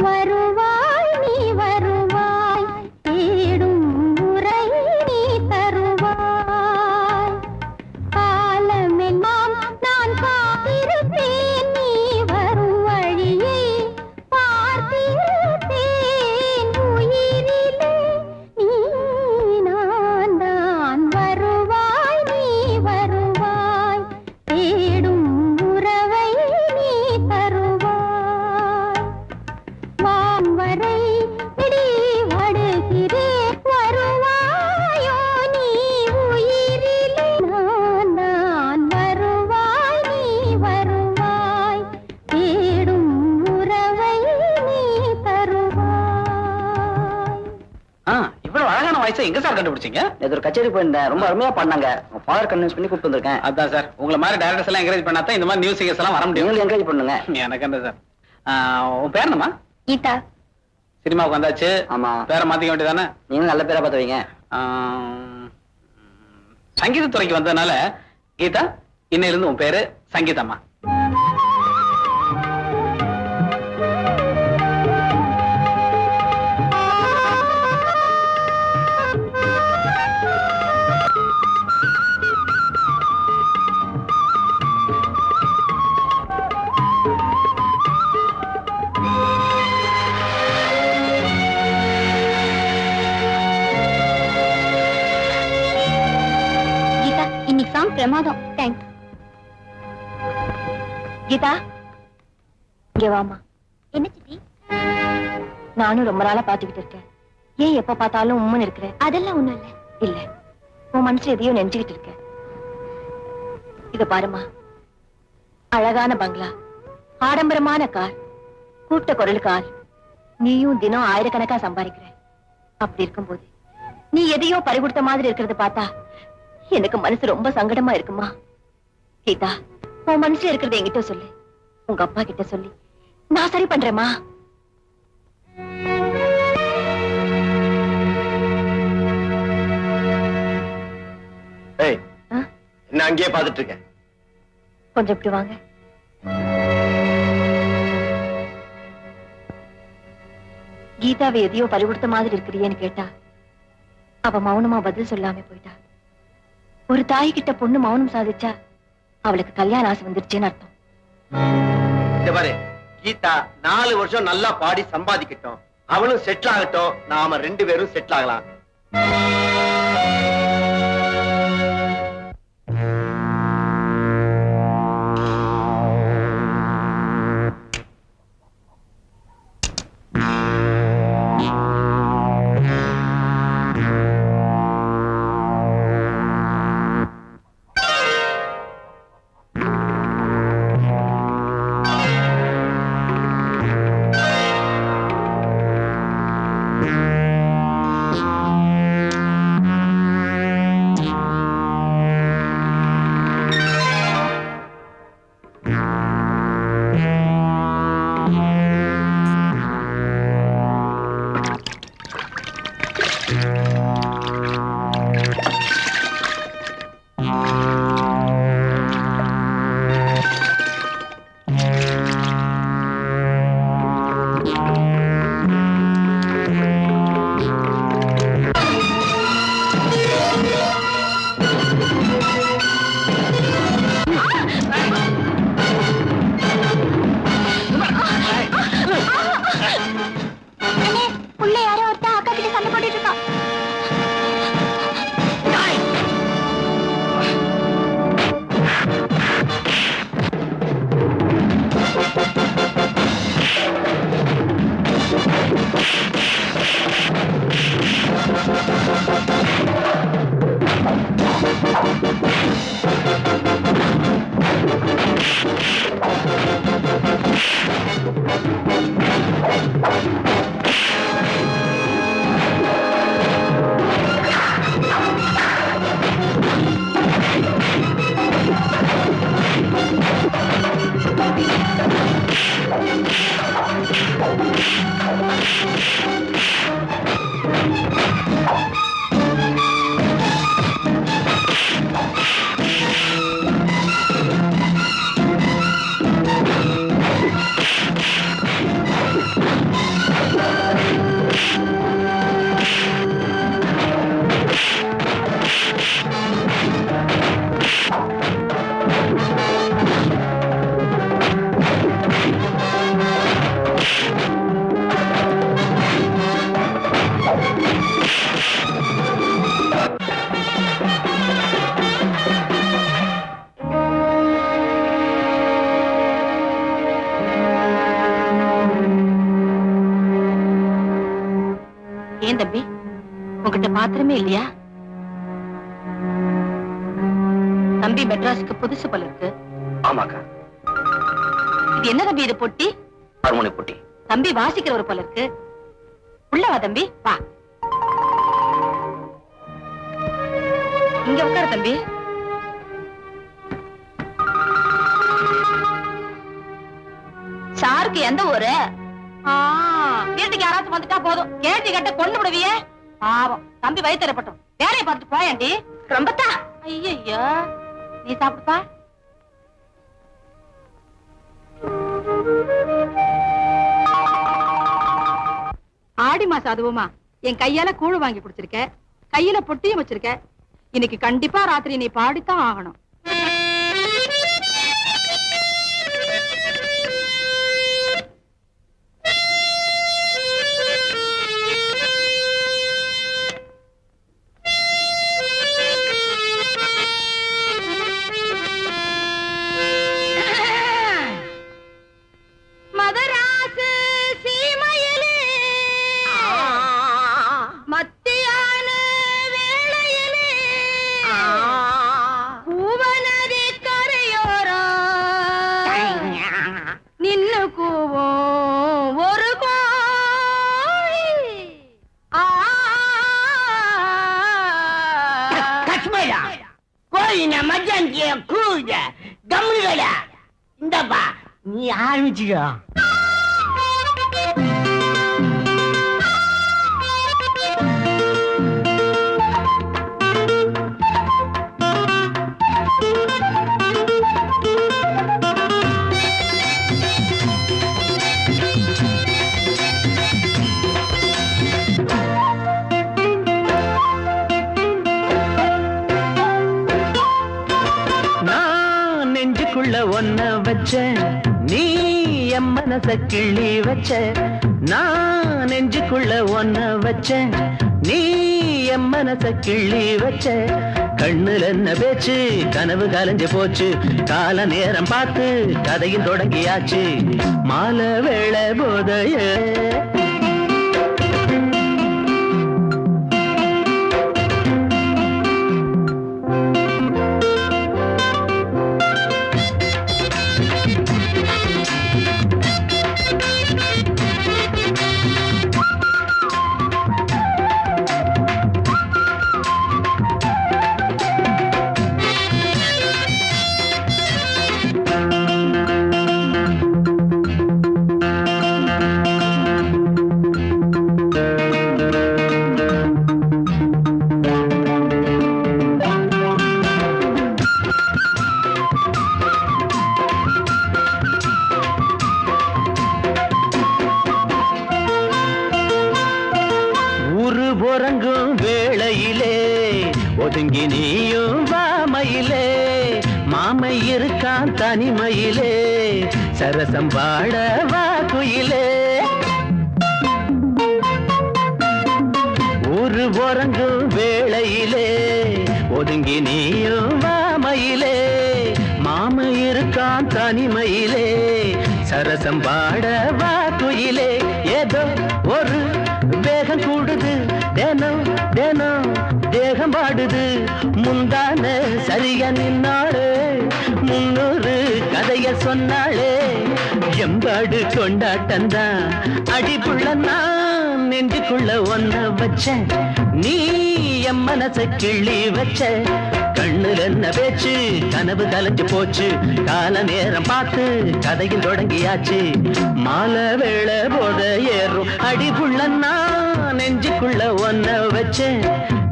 வருவாய் நீ வருவாய், தேடும் உறவை நீ தருவாய். காலமெல்லாம் நான் காத்திருப்பேன், நீ வரும் வழியை பார்த்திருப்பேன். உயிரிலே நீ நான் தான். வருவாய் நீ வருவாய், தேடும் உறவை நீ தருவாய். வான்வரை இடி வடுகிறேன், வருவாயோ நீ உயிரிலே நான் தான். வருவாய் நீ வருவாய், தேடும் உறவை நீ தருவாய். இவ்வளவு அழகான வாய்ஸை எங்க சார் கண்டுபிடிச்சீங்க? நேத்து ஒரு கச்சேரி போயிருந்தேன், ரொம்ப அருமையா பண்ணாங்க. ஃபாதர் கன்வின்ஸ் பண்ணி கூப்பிட்டு வந்திருக்கேன். அதான் சார், உங்களை மாதிரி டைரக்டர்ஸ் எல்லாம் என்கரேஜ் பண்ணாதான் இந்த மாதிரி நியூஸ் சிங்கர்ஸ் எல்லாம் வர முடியும். நீங்களும் என்கரேஜ் பண்ணுங்க. எனக்கு என்ன சார், உன் பேர் என்னம்மா? கீதா. சினிமாவுக்கு வந்தாச்சு. ஆமா. பேரை மாத்திக்க வேண்டியதானே? நீங்க நல்ல பேரா பார்த்து வைங்க. சங்கீதத்துறைக்கு வந்ததுனால கீதா, இன்னையிலிருந்து உன் பேரு சங்கீதம்மா. கீதா, இன்னைக்கு சாங் பிரமாதம். தேங்க்ஸ். கீதா, இங்க வாமா. என்ன சித்தி? நானும் ரொம்ப நாளா பாத்துக்கிட்டு இருக்கேன். ஏன் எப்ப பார்த்தாலும் உம்மன் இருக்கிற? அதெல்லாம் ஒண்ணும் இல்ல. இல்ல, உன் மனசுல எதையோ நினைச்சுக்கிட்டு இருக்க. இத பாருமா, அழகான பங்களா, ஆடம்பரமான கார், கூட்ட குரல் கார், நீயும் தினம் ஆயிரக்கணக்கா சம்பாதிக்கிற. அப்படி இருக்கும்போது நீ எதையோ பறிகொடுத்த மாதிரி இருக்கிறத பார்த்தா எனக்கு மனசு ரொம்ப சங்கடமா இருக்குமா. கீதா, உன் மனசுல இருக்கிறத என்கிட்ட சொல்லு. உங்க அப்பா கிட்ட சொல்லி நான் சரி பண்றேமா. என்ன அங்கேயே பாத்துட்டு இருக்கேன்? கொஞ்சம் இப்படி வாங்க. கீதாவை எதையோ பறி கொடுத்த மாதிரி இருக்கிறியேன்னு கேட்டா அவ மௌனமா பதில் சொல்லாம போயிட்டா. ஒரு தாய் கிட்ட பொண்ணு மௌனம் சாதிச்சா அவளுக்கு கல்யாண ஆசை வந்துருச்சுன்னு அர்த்தம். இந்த பாரு, கீதா 4 வருஷம் நல்லா பாடி சம்பாதிக்கட்டும், அவளும் செட்டில் ஆகட்டும், நாம 2 பேரும் செட்டில் ஆகலாம். உள்ள யாரோ ஒருத்தன் அக்கா கிட்ட சண்டை போட்டுட்டு இருக்கான். ஏன் தம்பி, உங்ககிட்ட பாத்திரமே இல்லையா? தம்பி மெட்ராஸுக்கு புதுசு போல இருக்கு. ஆமாக்கா. இது என்ன தம்பி, இது பொட்டி? ஹார்மோனி பொட்டி. தம்பி வாசிக்கிற ஒரு போல இருக்கு. உள்ள வா தம்பி, வா. இங்க உட்காரு தம்பி. சார் உனக்கு எந்த ஊரு? வீட்டுக்கு யாராச்சும் வந்துட்டா போதும் கேட்டி கட்ட கொண்டு விடுவியே. பாவம் தம்பி வயிற்றுப்பட்டும் வேலையை பார்த்துட்டு போயாண்டி. ரொம்பத்தான். ஐயோ நீ சாப்பிடுப்பா. ஆடி மாசம் அதுவுமா என் கையால கூழ் வாங்கி குடிச்சிருக்க, கையில பொட்டியும் வச்சிருக்க. இன்னைக்கு கண்டிப்பா ராத்திரி நீ பாடித்தான் ஆகணும். மதராசு சீமையிலே மத்தியான வேளையிலே பூவனதி கரையோரம் நின்னு கூவும் ஒரு கோழி. கஷ்மீரா கோயின மஜாந்திய கூஜ கம்முகளா இந்தப்பா நீ ஆரம்பிச்சுக்கோ. நான் நெஞ்சுக்குள்ள ஒன்ன வச்ச நீ என் மனச கிள்ளி வச்ச. நான் நெஞ்சுக்குள்ள ஒன்ன வச்ச நீ என் மனச கிள்ளி வச்ச. கண்ணுல என்ன பேச்சு கனவு கலைஞ்சு போச்சு. கால நேரம் பார்த்து கதையும் தொடங்கியாச்சு. மாலை வேளை போதைய உறங்கும் வேளையிலே ஒதுங்கி நீயும் வாமையிலே. மாமை இருக்கான் தனிமையிலே சரசம் வாழ வா குயிலே. உறங்கும் வேளையிலே ஒதுங்கி நீயும் வாமையிலே. மாமை இருக்கான் தனிமையிலே சரசம் வாழ வா குயிலே. ஏதோ ஒரு வேகம் கூடுது தினம் தினம் தேகம் பாடுது. முந்தான சரியா நின்னாளே 300 கதைய சொன்னாளே. எம்பாடு கொண்டாட்டந்தான் அடிப்புள்ள நான் நெஞ்சுக்குள்ள ஒன்ன வச்ச நீ என் மனச கிள்ளி வச்ச. கண்ணுல என்ன பேச்சு கனவு கலைஞ்சு போச்சு. கால நேரம் பார்த்து கதையில் தொடங்கியாச்சு. மாலை வேளை போத ஏறும் அடிப்புள்ள நான் நெஞ்சுக்குள்ள ஒன்ன வச்ச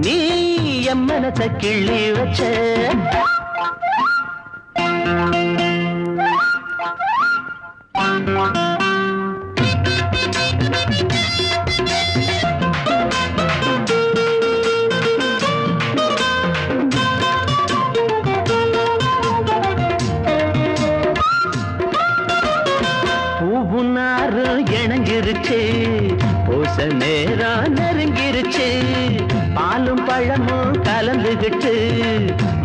நீ என் மனச கிள்ளி வச்ச. பூவுனாரு இணைஞ்சிருச்சு பூச நேரம் நெருங்கிருச்சு. பாலும் பழமும் கலந்துகிட்டு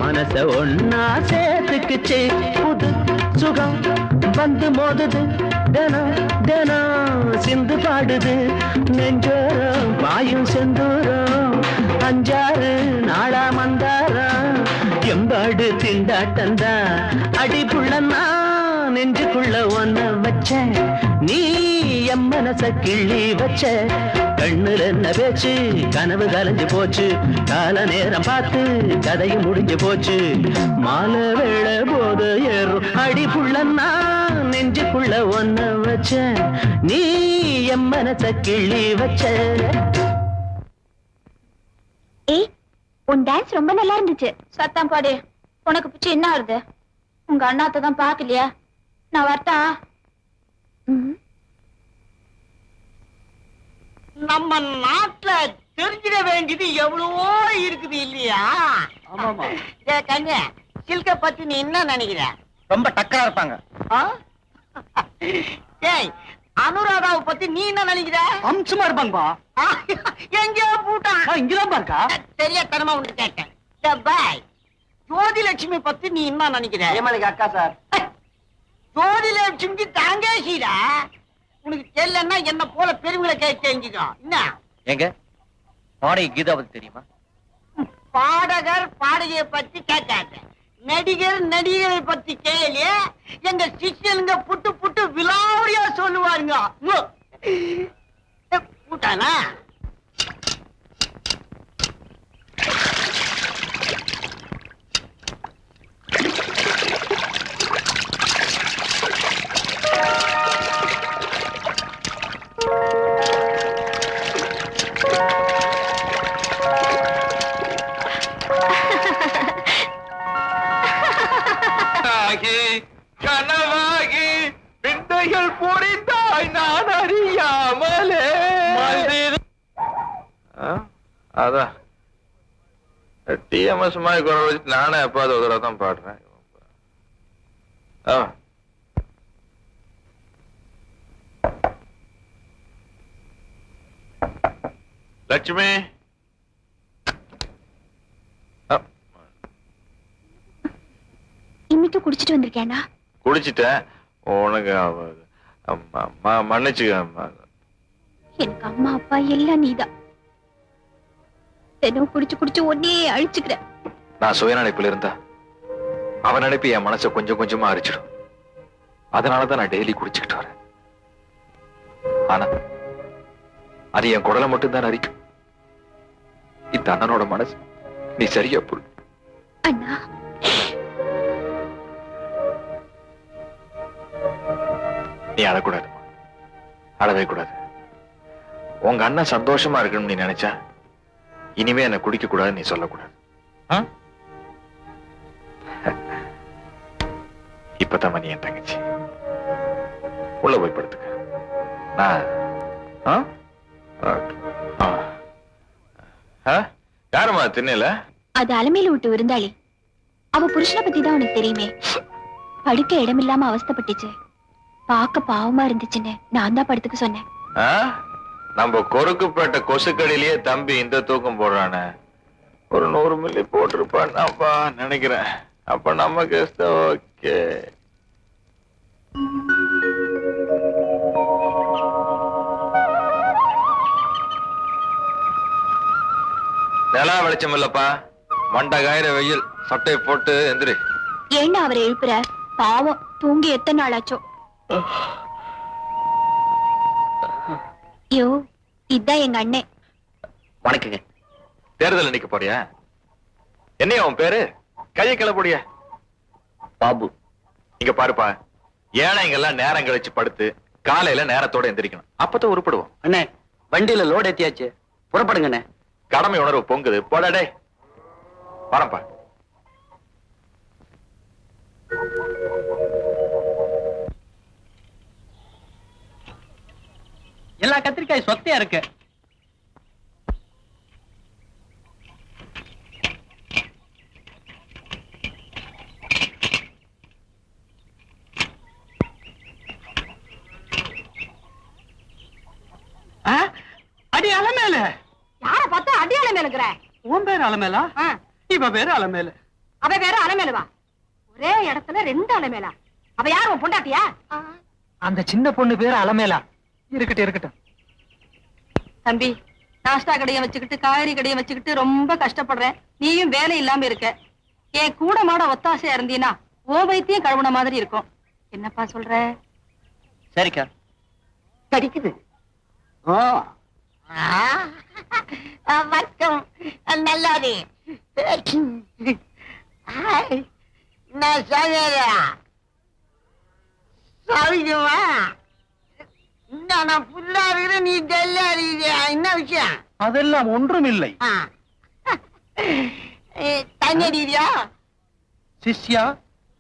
மனச ஒன்னா சேர்த்துக்குச்சு. புது சுகம் வந்து மோதுது தினம் தினம் சிந்து பாடுது. நெஞ்சோரம் பாயும் செந்தூரம் 5-6 நாளா மந்தாரம். எம்பாடு திண்டாட்டந்தா அடிப்புள்ள நான் நெஞ்சுக்குள்ள ஒன்ன வச்ச நீ என் மனச கிள்ளி வச்ச கண்ணுல என்ன பேச்சு கனவு கலைஞ்சு போச்சு கால நேரம் பார்த்து கதையும் முடிஞ்சு போச்சு மாலை வேளை போது ஏறும் அடி புள்ளன்னா நெஞ்சுக்குள்ள ஒன்ன வச்ச நீ என் மனச கிள்ளி வச்ச. ஏய், உன் டான்ஸ் ரொம்ப நல்லா இருந்துச்சு. சத்தம் பாடு. உனக்கு பிடிச்சி என்ன ஆகுது? உங்க அண்ணாத்த தான் பாக்கலையா? நான் வரட்டா? நம்ம நாட்டுல தெரிஞ்சிட வேண்டியது எவ்வளவோ இருக்குது இல்லையா? கண்ணு, சில்க பத்தி நீ என்ன நினைக்கிற? ரொம்ப டக்கரா இருப்பாங்க. ஏய், அனுராதாவை பத்தி நீ என்ன நினைக்கிற? அம்சமா இருப்பாங்கப்பா. எங்கேயோ பூட்டான். இங்கதான் பாருக்கா. தெரியாதனமா உனக்கு கேட்டேன். பாய், ஜோதிலட்சுமி பத்தி நீ என்ன நினைக்கிற? ஏமாளிக்கு அக்கா சார். ஜோதிலட்சுமிக்கு தாங்கேசிடா. உனக்கு தெரியலன்னா என்ன போல பெருமைகளை கேட்டு தெரிஞ்சுக்கோ. என்ன எங்க பாடகி கீதா பத்தி தெரியுமா? பாடகர் பாடகியை பத்தி கேட்காத, நடிகர் நடிகரை பத்தி கேளு. எங்க சிஷ்யனுங்க புட்டு புட்டு விலாவரியா சொல்லுவாருங்க. பூட்டானா? கனவாகி விந்தைகள் புரிந்தாய் நான் அறியாமலே. அதான் டிஎம்எஸ் மாதிரி குரல் வச்சு நானே எப்பாவது ஒரு தடவை தான் பாடுறேன். லட்சுமி, இன்னைக்கு குடிச்சிட்டு வந்திருக்கேனா? குடிச்சிட்டேன். உனக்கு மன்னிச்சுக்க. எனக்கு அம்மா அப்பா எல்லாம் நீதான். தினம் குடிச்சு குடிச்சு ஒன்னே அழிச்சுக்கிற. நான் சுயநினைப்புல இருந்தா அவன் நினைப்பு என் மனசை கொஞ்சம் கொஞ்சமா அரிச்சிடும். அதனாலதான் நான் டெய்லி குடிச்சுக்கிட்டு வரேன். ஆனா அது என் குடலை மட்டும்தான் அரிக்கும். இந்த அண்ணனோட மனசு நீ சரியா புல். அண்ணா, நீ அழக்கூடாது, அழவே கூடாது. உங்க அண்ணன் சந்தோஷமா இருக்கணும்னு நீ நினைச்சா இனிமே என்ன குடிக்க கூடாது நீ சொல்லக்கூடாது. இப்பதான் நீ என் தங்கச்சி. உள்ள போய் படுத்துக்க. யாருமா திண்ணல? அது அலமையில விட்டு விருந்தாளி. அவ புருஷனை பத்தி தான் உனக்கு தெரியுமே. படுக்க இடம் இல்லாம அவஸ்தைப்பட்டுச்சு. பாக்க பாவமா இருந்துச்சுன்னு நான் தான் படுத்துக்க சொன்னேன். நம்ம கொருக்குப்பேட்டை கொசுக்கடியிலேயே தம்பி இந்த தூக்கம் போடுறானே, ஒரு 100 மில்லி போட்டிருப்பான்ப்பா நினைக்கிறேன். அப்ப நமக்கு ஓகே. நிலா வெளிச்சம் இல்லப்பா, மண்டை காயிற வெயில். சட்டையை போட்டு எந்திரி. ஏன்னா அவரை எழுப்புற? பாவம், தூங்கி எத்தனை நாள் ஆச்சோ. யோ, இதான் எங்க அண்ணன். வணக்கங்க. தேர்தல் நிக்க போறியா? என்ன உன் பேரு? கையை கிளப்புடிய. பாபு. இங்க பாருப்பா, ஏழைங்கெல்லாம் நேரம் கழிச்சு படுத்து காலையில நேரத்தோட எந்திரிக்கணும். அப்பதான் உருப்படுவோம். அண்ணே, வண்டியில லோடு ஏத்தியாச்சு, புறப்படுங்க அண்ணே. கடமை உணர்வு பொங்குது. போடடே. வரப்பா. எல்லா கத்திரிக்காய் சொத்தையா இருக்கு. அடி அலமேல. யார பார்த்தா அடி அலமேல இருக்கிற? உன் பேரு அலமேலா? இவ பேரு அலமேல. அவ வேற அலமேலுவா? ஒரே இடத்துல 2 அலமேலா? அவ யார், உன் பொண்டாட்டியா? அந்த சின்ன பொண்ணு பேரு அலமேலா. இருக்கட்டும் இருக்கட்டும். தம்பி, நாஸ்டா கடையை வச்சுக்கிட்டு காய்கறி கடையை வச்சுக்கிட்டு ரொம்ப கஷ்டப்படுறேன். நீயும் வேலை இல்லாம இருக்க. என் கூட மாட ஒத்தாசையா இருந்தீனா ஓ வைத்தியம் கழுவுன மாதிரி இருக்கும். என்னப்பா சொல்ற? சரிக்கா. படிக்குது. ஓ வணக்கம் நல்லாரு. நான் சாமியாரா சாமிக்குமா? நான் புல்லா இருக்கிற நீ டெல்லா இருக்கிறியா? என்ன விஷயம்? அதெல்லாம் ஒன்றும் இல்லை. தண்ணி அடிக்கிறியா? சிஷ்யா,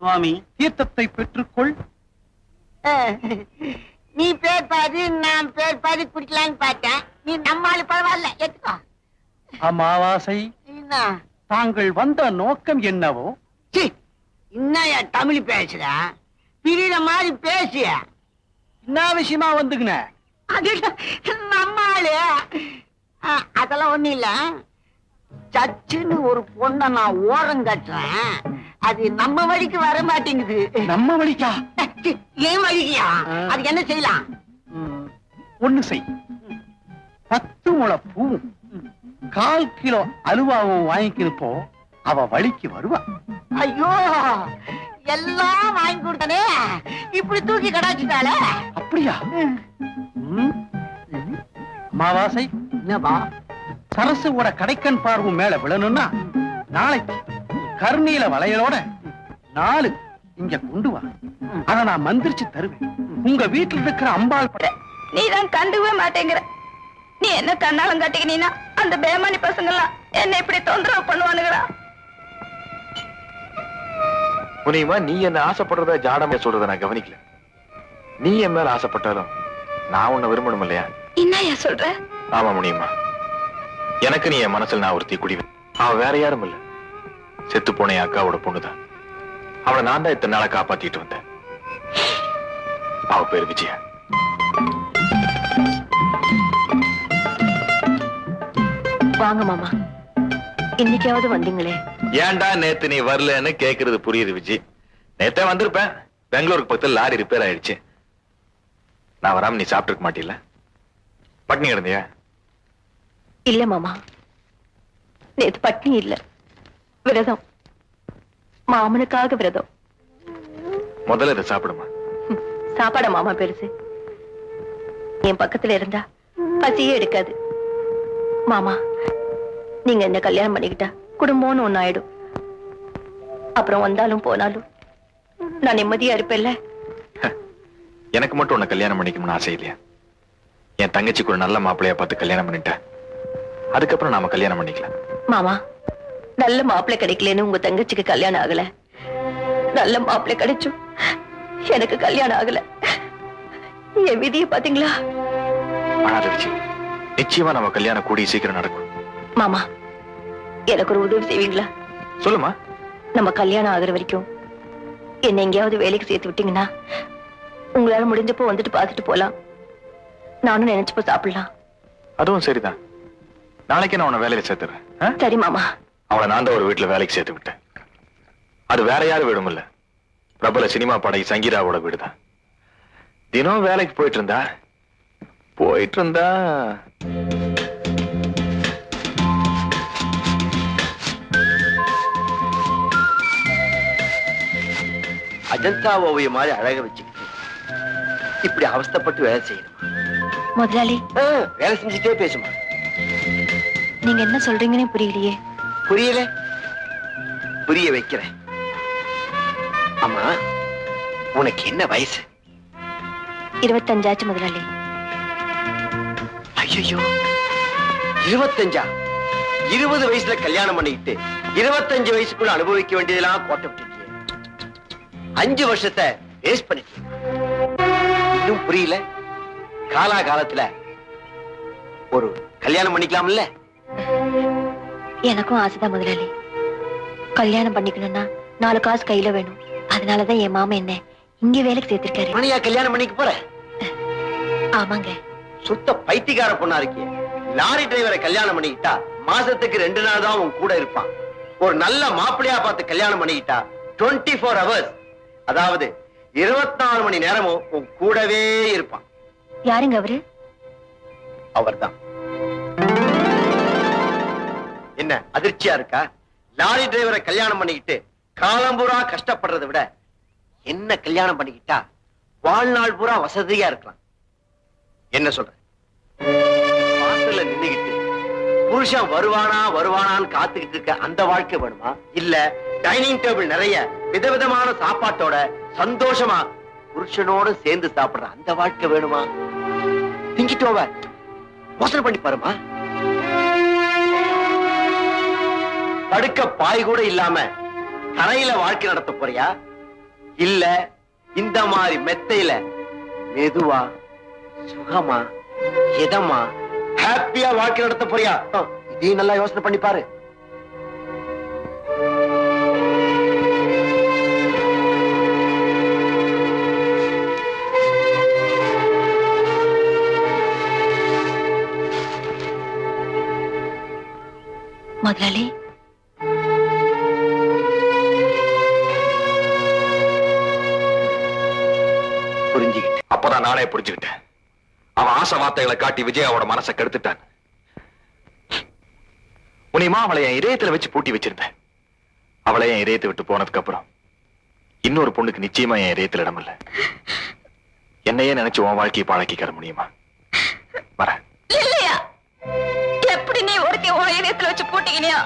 சுவாமி தீர்த்தத்தை பெற்றுக்கொள். நீ பேர் பாதி நான் பேர் பாதி குடிக்கலான்னு பார்த்தேன். நீ நம்மால பரவாயில்ல எடுத்துக்கோ. அமாவாசை, என்ன தாங்கள் வந்த நோக்கம் என்னவோ? என்னையா தமிழ் பேசுற? பிரியிற மாதிரி பேசிய என்ன விஷயமா வந்துக்குன? அது நம்மாளு. அதெல்லாம் ஒண்ணு இல்ல. சச்சுன்னு ஒரு பொண்ணை நான் ஓரம் கட்டுறேன். அது நம்ம வழிக்கு வர மாட்டேங்குது. நம்ம வழிக்கா? ஏன் வழிக்கியா? அது என்ன செய்யலாம்? ஒண்ணு செய். 10 முழ பூவும் 1/4 கிலோ அலுவாவும் வாங்கிக்கிறப்போ அவ வழிக்கு வருவா. ஐயோ, எல்லாம் வாங்கி கொடுத்தனே, இப்படி தூக்கி கடாச்சிட்டால. அப்படியா? அமாவாசை, என்னப்பா? சரசுவோட கடைக்கண் பார்வும் மேல விழணும்னா நாளைக்கு கர்ணீல வளையலோட 4 இங்க கொண்டு வா. அத நான் மந்திரிச்சு தருவேன். உங்க வீட்டுல இருக்கிற அம்பாள் பட நீ தான் கண்டுவே மாட்டேங்கிற. நீ என்ன கண்ணாலம் கட்டிக்கினா அந்த பேமானி பசங்க எல்லாம் என்ன இப்படி தொந்தரவு பண்ணுவானுங்களா? முனியமா, நீ என்ன ஆசைப்படுறத ஜாடமே சொல்றத நான் கவனிக்கல. நீ என் மேல ஆசைப்பட்டாலும் நான் உன்னை விரும்பணும் இல்லையா? என்னையா சொல்ற? ஆமா முனியம்மா, எனக்கு நீ என் மனசுல நான் ஒருத்தி குடிவேன். அவன் வேற யாரும் இல்ல, செத்து போன என் அக்காவோட பொண்ணுதான். அவளை நான் தான் இத்தனை நாளா காப்பாத்திட்டு வந்தேன். அவ பேரு விஜயா. வாங்க மாமா, இன்னைக்காவது வந்தீங்களே. ஏன்டா நேத்து நீ வரலன்னு கேக்குறது புரியுது விஜய். நேத்தே வந்திருப்பேன். பெங்களூருக்கு பக்கத்துல லாரி ரிப்பேர் ஆயிடுச்சு. நான் வராம நீ சாப்பிட்டு இருக்க மாட்டீல்ல? பட்னி கிடந்தியா? இல்ல மாமா, நேத்து பட்னி இல்ல, விரதம். மாமனுக்காக விரதம். முதல்ல இதை சாப்பிடுமா. சாப்பாட மாமா பெருசு. என் பக்கத்துல இருந்தா பசியே எடுக்காது. மாமா, நீங்க என்ன கல்யாணம் பண்ணிக்கிட்டா குடும்பம்னு ஒண்ணு ஆயிடும். அப்புறம் வந்தாலும் போனாலும் நான் நிம்மதியா இருப்பேன்ல. எனக்கு மட்டும் உன்னை கல்யாணம் பண்ணிக்கணும்னு ஆசை இல்லையா? என் தங்கச்சிக்கு ஒரு நல்ல மாப்பிள்ளையா பார்த்து கல்யாணம் பண்ணிட்டேன். அதுக்கப்புறம் நாம கல்யாணம் பண்ணிக்கலாம். மாமா, நல்ல மாப்பிள்ளை கிடைக்கலன்னு உங்க தங்கச்சிக்கு கல்யாணம் ஆகல. நல்ல மாப்பிள்ளை கிடைச்சும் எனக்கு கல்யாணம் ஆகல. என் விதியை பாத்தீங்களா? நிச்சயமா நம்ம கல்யாணம் கூடிய சீக்கிரம் நடக்கும். மாமா, எனக்கு ஒரு உதவி செய்வீங்களா? சொல்லுமா. நம்ம கல்யாணம் ஆகுற வரைக்கும் என்ன எங்கேயாவது வேலைக்கு சேர்த்து விட்டீங்கன்னா உங்களால முடிஞ்சப்போ வந்துட்டு பார்த்துட்டு போலாம். நானும் நினைச்சப்போ சாப்பிடலாம். அதுவும் சரிதான். நாளைக்கு நான் உன்னை வேலையில சேர்த்துறேன். சரி மாமா. அவளை நான் தான் ஒரு வீட்டுல வேலைக்கு சேர்த்து விட்டேன். அது வேற யாரும் வீடும் இல்ல, பிரபல சினிமா பாடகி சங்கீதாவோட வீடுதான். தினம் வேலைக்கு போயிட்டு இருந்தா அஜந்தா ஓவியம் மாதிரி அழக வச்சுக்கிட்டு இப்படி அவஸ்தைப்பட்டு வேலை செய்யணும். முதலாளி, வேலை செஞ்சுட்டே பேசுமா. நீங்க என்ன சொல்றீங்கன்னு புரியலையே. புரியல, புரிய வைக்கிறேன். ஆமா, உனக்கு என்ன வயசு? 25 ஆச்சு முதலாளி. ஐயோ, 25? 20 வயசுல கல்யாணம் பண்ணிக்கிட்டு 25 வயசுக்குள்ள அனுபவிக்க வேண்டியதெல்லாம் கோட்டை விட்டுட்டியே. 5 வருஷத்தை வேஸ்ட் பண்ணிட்டீங்க. இன்னும் புரியல? காலாகாலத்துல ஒரு கல்யாணம் பண்ணிக்கலாம்ல? எனக்கும் ஆசைதான் முதலாளி. கல்யாணம் பண்ணிக்கணும்னா 4 காசு கையில வேணும். அதனாலதான் என் மாமா என்ன இங்க வேலைக்கு சேர்த்திருக்காரு. மணியா கல்யாணம் பண்ணிக்க போற? ஆமாங்க. சுத்த பைத்தியக்கார பொண்ணா இருக்கிய. லாரி டிரைவரை கல்யாணம் பண்ணிக்கிட்டா மாசத்துக்கு 2 நாள் தான் உன் கூட இருப்பான். ஒரு நல்ல மாப்பிள்ளையா பார்த்து கல்யாணம் பண்ணிக்கிட்டா 24 hours, அதாவது 24 மணி நேரமும் உன் கூடவே இருப்பான். யாருங்க அவரு? அவர்தான். என்ன அதிர்ச்சியா இருக்கா? லாரி டிரைவரை கல்யாணம் பண்ணிக்கிட்டு காலம்பூரா கஷ்டப்படுறதை விட என்ன கல்யாணம் பண்ணிக்கிட்டா வாழ்நாள் பூரா வசதியா இருக்கலாம். என்ன சொல்ற? வாசல்ல நின்னுகிட்டு புருஷன் வருவானான்னு காத்துக்கிட்டு இருக்க அந்த வாழ்க்கை வேணுமா? இல்ல டைனிங் டேபிள் நிறைய விதவிதமான சாப்பாட்டோட சந்தோஷமா புருஷனோட சேர்ந்து சாப்பிடுற அந்த வாழ்க்கை வேணுமா? திங்கிட்டு ஓவர் யோசனை பண்ணி பாருமா. படுக்க பாய் கூட இல்லாம தரையில வாழ்க்கை நடத்த போறியா? இல்ல இந்த மாதிரி மெத்தையில மெதுவா சுகமா இதமா ஹாப்பியா வாழ்க்கை நடத்த போறியா? இதையும் நல்லா யோசனை பண்ணி பாரு. முதலாளி, புரிஞ்சுக்கிட்டு அப்பதான் நானே புரிஞ்சுக்கிட்டேன். அவன் ஆசை வார்த்தைகளை காட்டி விஜயாவோட மனசை கெடுத்துட்டான். உனிமா அவளை என் இதயத்துல வச்சு பூட்டி வச்சிருந்தேன். அவளை என் இதயத்தை விட்டு போனதுக்கு அப்புறம் இன்னொரு பொண்ணுக்கு நிச்சயமா என் இதயத்துல இடம் இல்ல. என்னையே நினைச்சு உன் வாழ்க்கையை பழக்கிக்கிற முடியுமா? வர இல்லையா? எப்படி நீ ஒருத்தி உன் இதயத்துல வச்சு பூட்டிக்கினியா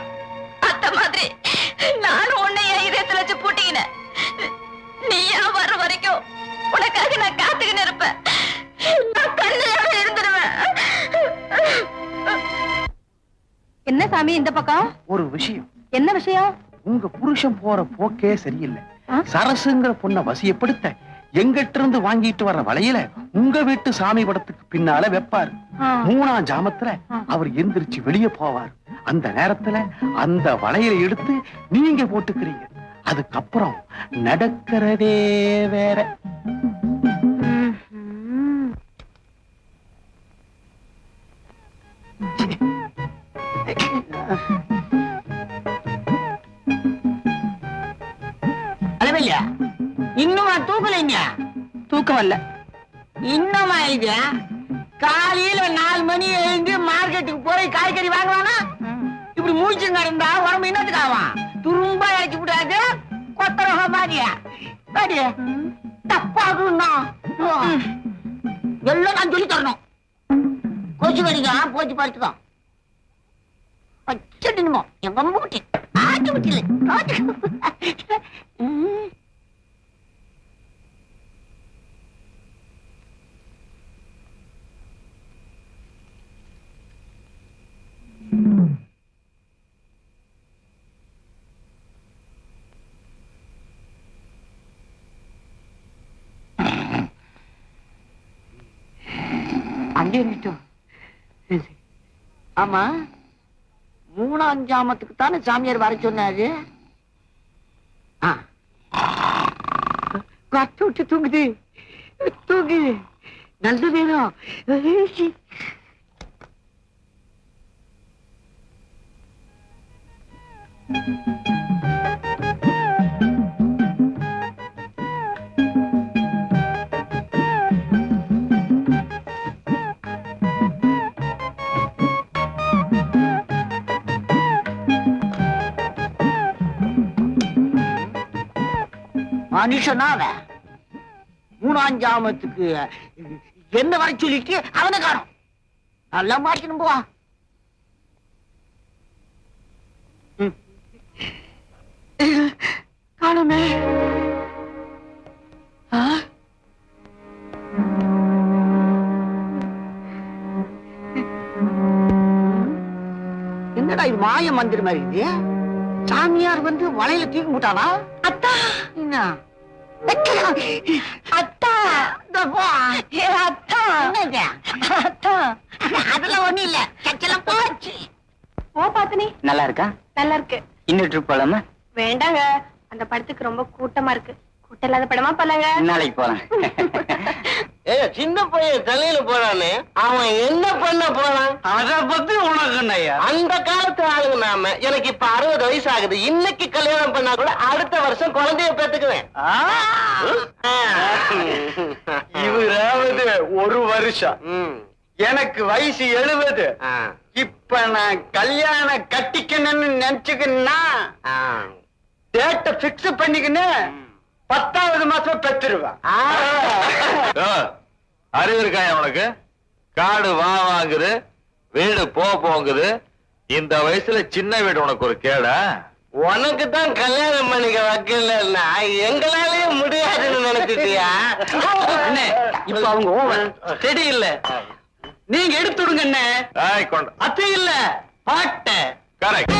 அந்த மாதிரி நானும் உன்னை என் இதயத்துல வச்சு பூட்டிக்கினேன். நீயா வர்ற வரைக்கும் உனக்காக நான் காத்துக்கின்னு இருப்பேன். நான் கண்ணையாக இருந்துருவேன். என்ன சாமி இந்த பக்கம்? ஒரு விஷயம். என்ன விஷயம்? உங்க புருஷன் போற போக்கே சரியில்லை. சரசுங்கிற பொண்ணை வசியப்படுத்த எங்கிட்ட இருந்து வாங்கிட்டு வர்ற வளையல உங்க வீட்டு சாமி படத்துக்கு பின்னால வைப்பாரு. 3ஆம் ஜாமத்துல அவர் எந்திரிச்சு வெளியே போவார். அந்த நேரத்துல அந்த வளையலை எடுத்து நீங்க போட்டுக்கிறீங்க. அதுக்கப்புறம் நடக்கிறதே வேற. அளவில்லையா? இன்னுமா தூக்கலைங்க? தூக்கம் வரல. இன்னுமா இது? காலையில 4 மணி எழுந்து மார்க்கெட்டுக்கு போய் காய்கறி வாங்குவானா? இப்படி மூச்சும் கிடந்தா உடம்பு இன்னத்துக்கு ஆவான். துரும்பா இறக்கி விடாது கொத்தரக மாதிரியா தப்பாகும். எல்லாம் நான் சொல்லி தரணும். கோச்சு கடிக்கா போச்சு படுத்துக்கோ. வச்சுட்டுமோ எங்க அம்மா குட்டி ஆட்டு குட்டில அங்கே நிட்டோம். ஆமா, 3ஆம் ஜாமத்துக்கு தானே சாமியார் வர சொன்னாரு. கத்து விட்டு தூங்குது தூங்கு. நல்ல நேரம். மனுஷனா 3ஆம் ஜாமத்துக்கு என்ன வர சொல்லிட்டு அவனை காணும். நல்லா மாட்டணும் போவா. காணுமே. என்னடா இது மாய மந்திர மாதிரி இது? சாமியார் வந்து வளையல தூக்கி விட்டானா? அத்தா என்ன அத்தா அத்தா அத்தா அதெல்லாம் ஒண்ணும் இல்ல. சச்செல்லாம் போச்சு. ஓ பாத்தனி நல்லா இருக்கா? நல்லா இருக்கு. இன்னும் ட்ரிப் போலாமா? வேண்டாங்க, அந்த படத்துக்கு ரொம்ப கூட்டமா இருக்கு. கூட்டம் இல்லாத படமா போலாங்க. நாளைக்கு போலாம். சின்ன பையன் தலையில போறானே, அவன் என்ன பண்ண போறான்? அத பத்தி உனக்கு என்னய்யா? அந்த காலத்து ஆளுங்க நாம. எனக்கு இப்ப 60 வயசு ஆகுது. இன்னைக்கு கல்யாணம் பண்ணா கூட அடுத்த வருஷம் குழந்தைய பெத்துக்குவேன். இவராவது 1 வருஷம், எனக்கு வயசு 70. இப்ப நான் கல்யாணம் கட்டிக்கணும்னு நினைச்சுக்கின்னா டேட்ட பிக்ஸ் பண்ணிக்கின்னு 10வது மாசம் பெற்றுருவா. அறிவு இருக்காயா உனக்கு? காடு வாங்குது, வீடு போங்குது. இந்த வயசுல சின்ன வீடு உனக்கு ஒரு கேடா? உனக்கு தான் கல்யாணம் பண்ணிக்க வைக்கலன்னா எங்களாலேயே முடியாதுன்னு நினைச்சிட்டியா? இப்ப அவங்க ஓவர் ஸ்டெடி இல்ல, நீங்க எடுத்துடுங்க என்ன. அத்தை இல்ல பாட்ட. கரெக்ட்.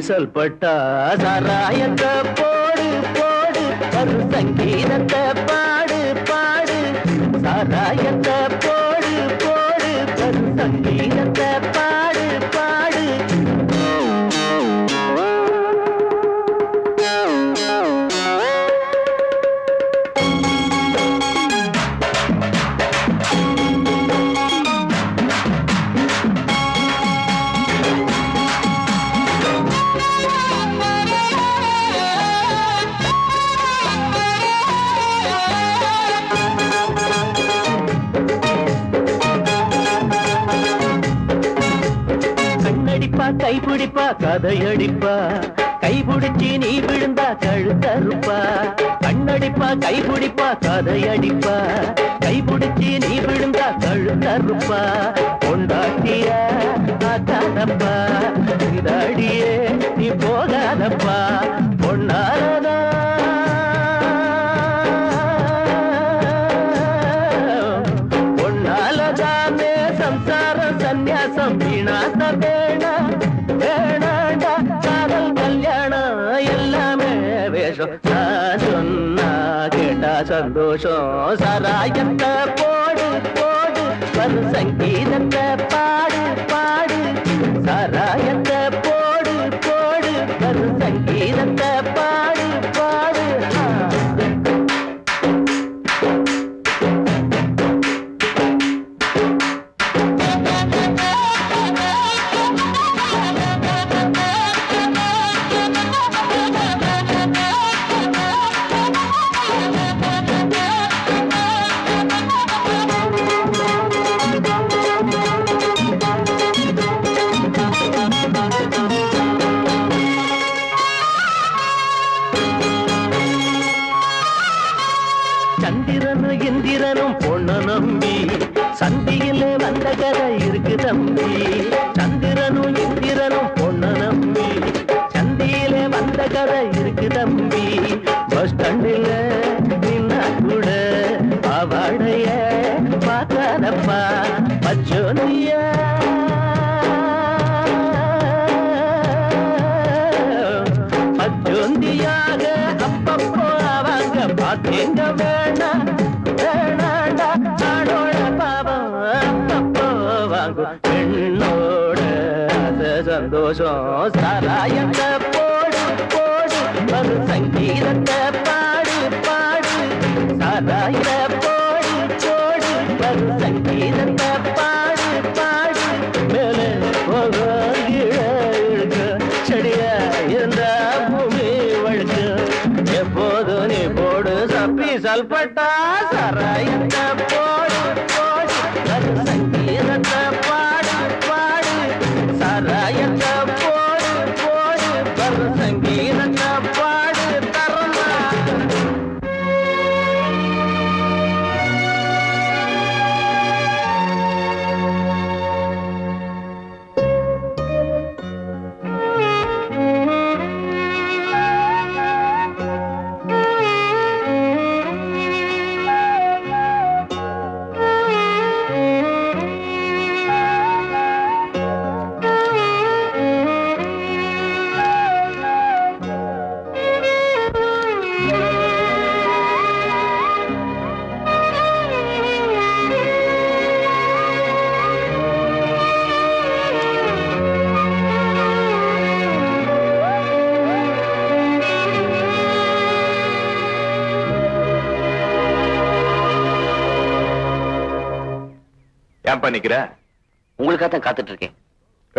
சொல்பட்டா சாராயத்தை போடு போடு, ஒரு சங்கீதத்தை பாடு பாடு. சாராயத்தை போடு போடு, ஒரு சங்கீதத்தை பாடு பாடு. கைப்பிடிப்பா கதையடிப்பா, கைபிடிச்சி நீ விழுந்தா கழுத்தறுப்பா. கண்ணடிப்பா கைப்பிடிப்பா கதையடிப்பா, கைபிடிச்சி நீ விழுந்தா கழுத்தறுப்பா. கொண்டாட்டிய ஆக்காதப்பா, இதாடியே நீ போகாதப்பா. பொன்னாரதா பொன்னாலதானே சம்சாரம் சந்நியாசம் வீணாச வேணா வேணாண்டா. காதல் கல்யாணம் எல்லாமே வேஷம். நான் சொன்னா கேட்டா சந்தோஷம். சாராயத்தை போடு போடு, ஒரு சங்கீதத்தை பாடு பாடு. சாராயத்தை போடு போடு, ஒரு சங்கீதத்தை பாடு பாடு. சந்திரனும் இந்திரனும் பொண்ண நம்பி சந்தியிலே வந்த கதை இருக்கு தம்பி. சந்திரனும் இந்திரனும் பொண்ண நம்பி சந்தியிலே வந்த கதை இருக்கு தம்பி. பஸ் ஸ்டாண்டில் நின்னா கூட அவடைய பார்க்காதப்பா. பச்சோந்தியா பச்சோந்தியாக அப்பப்போ அவங்க பார்த்தேங்க. வேணா வேணாண்டா ஆடோட பாவம் அப்பப்போ வாங்கும் பெண்ணோட சந்தோஷம். சாராயத்தை போடு போடு, ஒரு சங்கீதத்தை பாடு பாடு. சாராயத்தை போடு போடு, ஒரு சங்கீதத்தை பாடு பாடு. மேலே போக இழுக்கு, செடியா இருந்தா பூமி வழுக்கு. எப்போது நீ போடு சப்பி சல்பட்டா. சாராயத்தை போடு போடு, ஒரு சங்கீதத்தை பாடு பாடு. சாராயத்தை போடு போடு, ஒரு சங்கீதத்தை பாடு தரமா. ஏன்பா நிக்கிற? உங்களுக்காக தான் காத்துட்டு இருக்கேன்.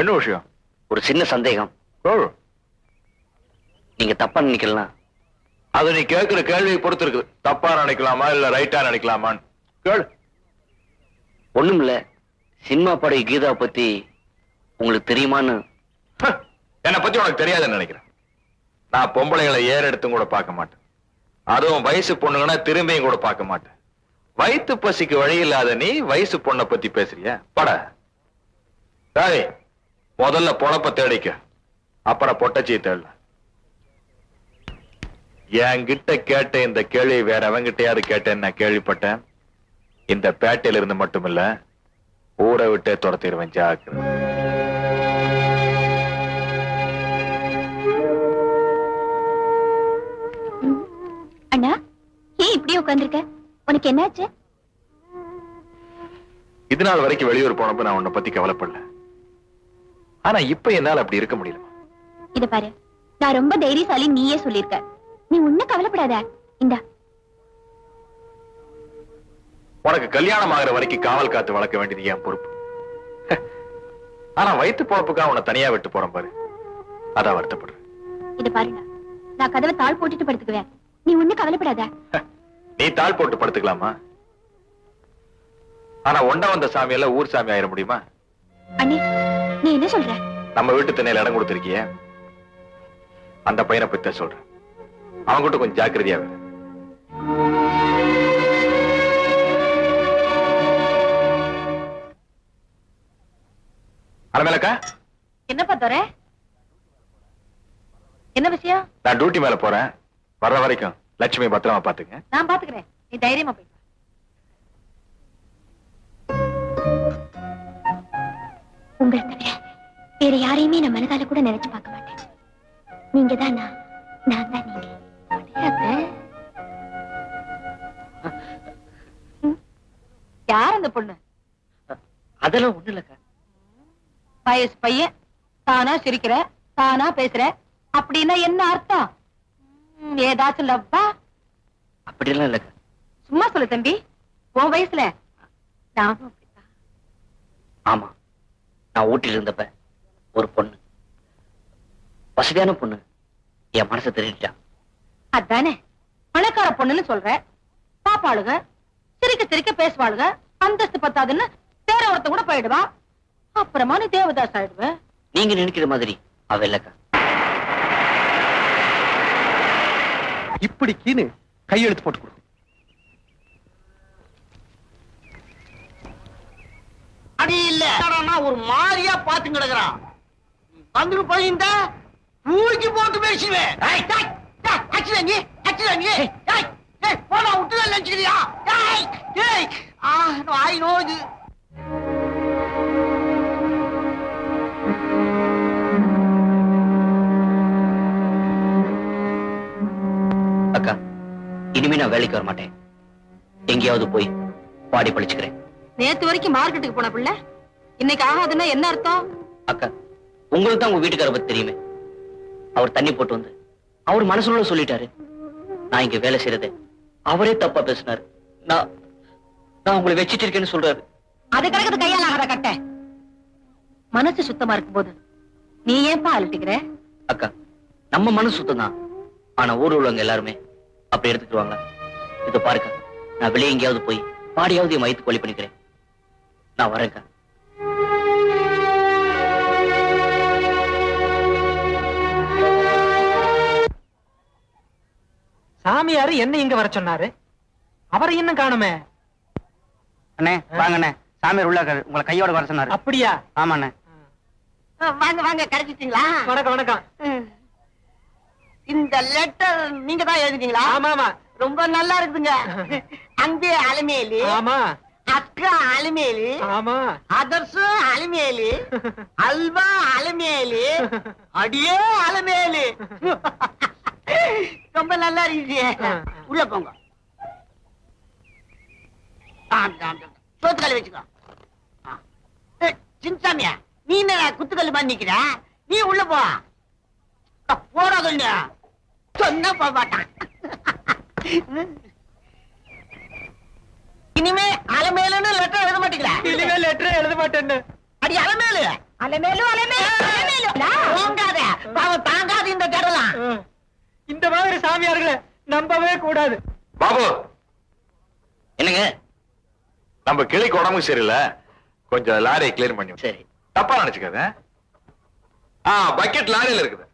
என்ன விஷயம்? ஒரு சின்ன சந்தேகம். நீங்க தப்பா நினைக்கலாம். அது நீ கேட்கிற கேள்வியை பொறுத்து இருக்குது. தப்பா நினைக்கலாமா இல்ல ரைட்டா நினைக்கலாமான்னு கேளு. ஒண்ணும் இல்ல, சினிமா பாடகி கீதா பத்தி உங்களுக்கு தெரியுமான்னு. என்னை பத்தி உனக்கு தெரியாதுன்னு நினைக்கிறேன். நான் பொம்பளைகளை ஏறெடுத்தும் கூட பார்க்க மாட்டேன். அதுவும் வயசு பொண்ணுங்கன்னா திரும்பியும் கூட பார்க்க மாட்டேன். வயிற்று பசிக்கு வழி இல்லாத நீ வயசு பொண்ணை பத்தி பேசுறிய? பட சரி, முதல்ல பொழப்ப தேடிக்க, அப்புறம் பொட்டச்சியை தேடல. என்கிட்ட கேட்ட இந்த கேள்வி வேற அவங்கிட்டயாவது கேட்டேன்னு நான் கேள்விப்பட்டேன். இந்த பேட்டையில இருந்து மட்டுமில்ல, ஊரை விட்டே துரத்திடுவேன். ஜாக்கிரதை. அண்ணா, ஏன் இப்படியே உட்கார்ந்திருக்க? உனக்கு என்னாச்சு? இது நாள் வரைக்கும் வெளியூர் போனப்ப நான் உன்னை பத்தி கவலைப்படல. ஆனா இப்ப என்னால அப்படி இருக்க முடியல. இத பாரு, நான் ரொம்ப தைரியசாலி நீயே சொல்லிருக்க. நீ ஒண்ணும் கவலைப்படாத. இந்தா. உனக்கு கல்யாணம் ஆகிற வரைக்கும் காவல் காத்து வளர்க்க வேண்டியது என் பொறுப்பு. ஆனா வயிற்று பொழப்புக்காக உன்னை தனியா விட்டு போறேன் பாரு, அதான் வருத்தப்படுறேன். இத பாருடா, நான் கதவை தாழ் போட்டுட்டு படுத்துக்குவேன். நீ ஒண்ணும் கவலைப்படாத. நீ தாள் போட்டு படுத்துக்கலாமா? ஆனா ஒண்ட வந்த சாமி எல்லாம் ஊர் சாமி ஆயிட முடியுமா? அண்ணே, நீ என்ன சொல்ற? நம்ம வீட்டு திண்ணையில இடம் கொடுத்திருக்கிய அந்த பையனை பத்தி சொல்றேன். அவன்கிட்ட கொஞ்சம் ஜாக்கிரதையா இரு. அலமேலக்கா, என்ன பார்த்தோர? என்ன விஷயம்? நான் டியூட்டி மேல போறேன். வர்ற வரைக்கும் லட்சுமி பத்திரமா பாத்துங்க. நான் பாத்துக்கிறேன், நீ தைரியமா போய். உங்களை தவிர வேற யாரையுமே நான் மனதால கூட நினைச்சு பார்க்க மாட்டேன். நீங்க தான் நான் தான் நீங்க. யார் அந்த பொண்ணு? அதெல்லாம் ஒண்ணு இல்லக்கா. வயசு பையன், தானா சிரிக்கிற, தானா பேசுற, அப்படின்னா என்ன அர்த்தம்? ஏதாச்சும் லவ்வா? அப்படியெல்லாம் இல்லக்கா. சும்மா சொல்லு தம்பி, உன் வயசுல நானும் அப்படித்தான். ஆமா, நான் ஊட்டில இருந்தப்ப ஒரு பொண்ணு, வசதியான பொண்ணு, என் மனசை திருடிட்டா. அதானே பணக்கார பொண்ணுன்னு சொல்ற. பாப்பாளுக சிரிக்க சிரிக்க பேசுவாளுக, அந்தஸ்து பத்தாதுன்னு வேற ஒருத்த கூட போயிடுவா. அப்புறமா நீ தேவதாஸ் ஆயிடுவ. நீங்க நினைக்கிற மாதிரி அவ இல்லக்கா. இப்படிக்குன்னு கையெழுத்து போட்டு கொடு. அடி இல்ல ஒரு மாதிரியா பாத்து கிடக்குறான். வந்துட்டு போயிருந்தா பூச்சி போட்டு பேசுவேன். போனா விட்டு நினைச்சுக்கிறியா? ஆய் நோது. அக்கா, இனிமே நான் வேலைக்கு வர மாட்டேன். எங்கேயாவது போய் பாடி பழிச்சுக்கிறேன். நேத்து வரைக்கும் மார்க்கெட்டுக்கு போன பிள்ளை இன்னைக்கு ஆகாதுன்னா என்ன அர்த்தம்? அக்கா, உங்களுக்கு தான் உங்க வீட்டுக்கார பத்தி தெரியுமே. அவர் தண்ணி போட்டு வந்து அவர் மனசுல சொல்லிட்டாரு. நான் இங்க வேலை செய்யறது அவரே தப்பா பேசினாரு. நான் உங்களை வச்சிட்டு இருக்கேன்னு சொல்றாரு. அது கிடக்குது கையால் ஆகாத கட்ட. மனசு சுத்தமா இருக்கும் போது நீ ஏன்பா அலட்டிக்கிற? அக்கா, நம்ம மனசு சுத்தம் தான். ஆனா ஊர்ல உள்ளவங்க எல்லாருமே அப்படி எடுத்துக்குவாங்க. இத பாருங்க, நான் வெளியே எங்கேயாவது போய் பாடியாவது என் வயிற்று கொலி பண்ணிக்கிறேன். நான் வரேன்க்கா. சாமியாரு என்ன இங்க வர சொன்னாரு? அவரை இன்னும் காணுமே. அண்ணே வாங்கண்ணே, சாமியார் உள்ள இருக்காரு, உங்களை கையோட வர சொன்னாரு. அப்படியா? ஆமாண்ணே. வாங்க வாங்க, கிடைச்சிட்டீங்களா? வணக்கம் வணக்கம். இந்த லெட்டர் நீங்க தான் எழுதிட்டீங்களா? ஆமா ஆமா. ரொம்ப நல்லா இருக்குதுங்க. அன்பே அலமேலு, ஆமா. அக்கா அலமேலு, ஆமா. அதர்சு அலமேலு, அல்வா அலமேலு, அடியே அலமேலு. ரொம்ப நல்லா இருக்கு. உள்ள போங்க. சோத்துக்கல் வச்சுக்கோ. சின்சாமியா, நீ என்ன குத்துக்கல் மாதிரி நிக்கிற? நீ உள்ள போ. போடா சொல்லு, சொன்ன போக மாட்டான். இனிமே அலமேலுன்னு லெட்டர் எழுத மாட்டீங்களா? இனிமே லெட்டர் எழுத மாட்டேன்னு. அடி அலமேலு அலமேலு அலமேலு தாங்காத பாவம் தாங்காது இந்த கடலாம். இந்த மாதிரி சாமியார்களை நம்பவே கூடாது. பாபு, என்னங்க? நம்ம கிளிக்கு உடம்பு சரியில்லை, கொஞ்சம் லாரியை கிளியர் பண்ணி. சரி. தப்பா நினைச்சுக்காத. பக்கெட் லாரியில இருக்குது.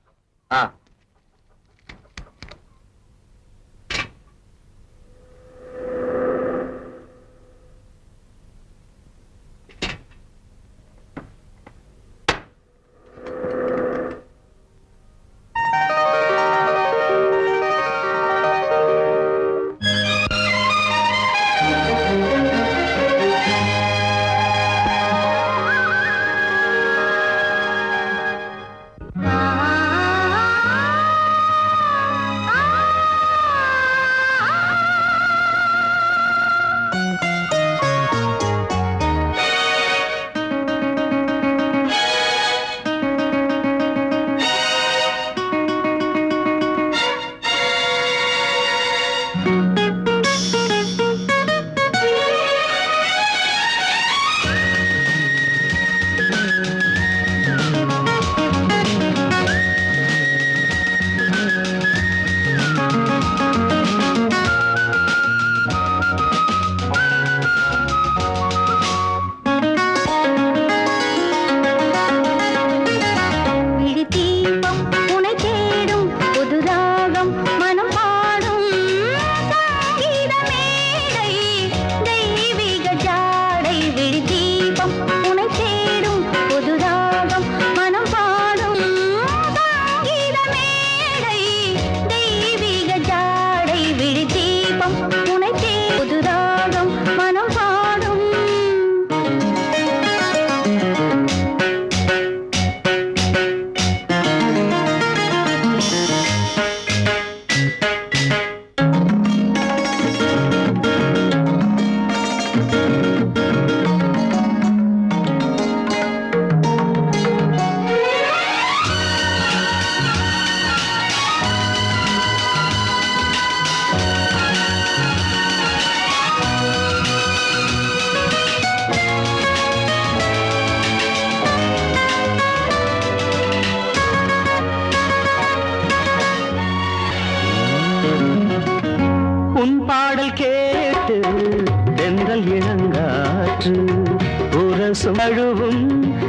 அழுவும்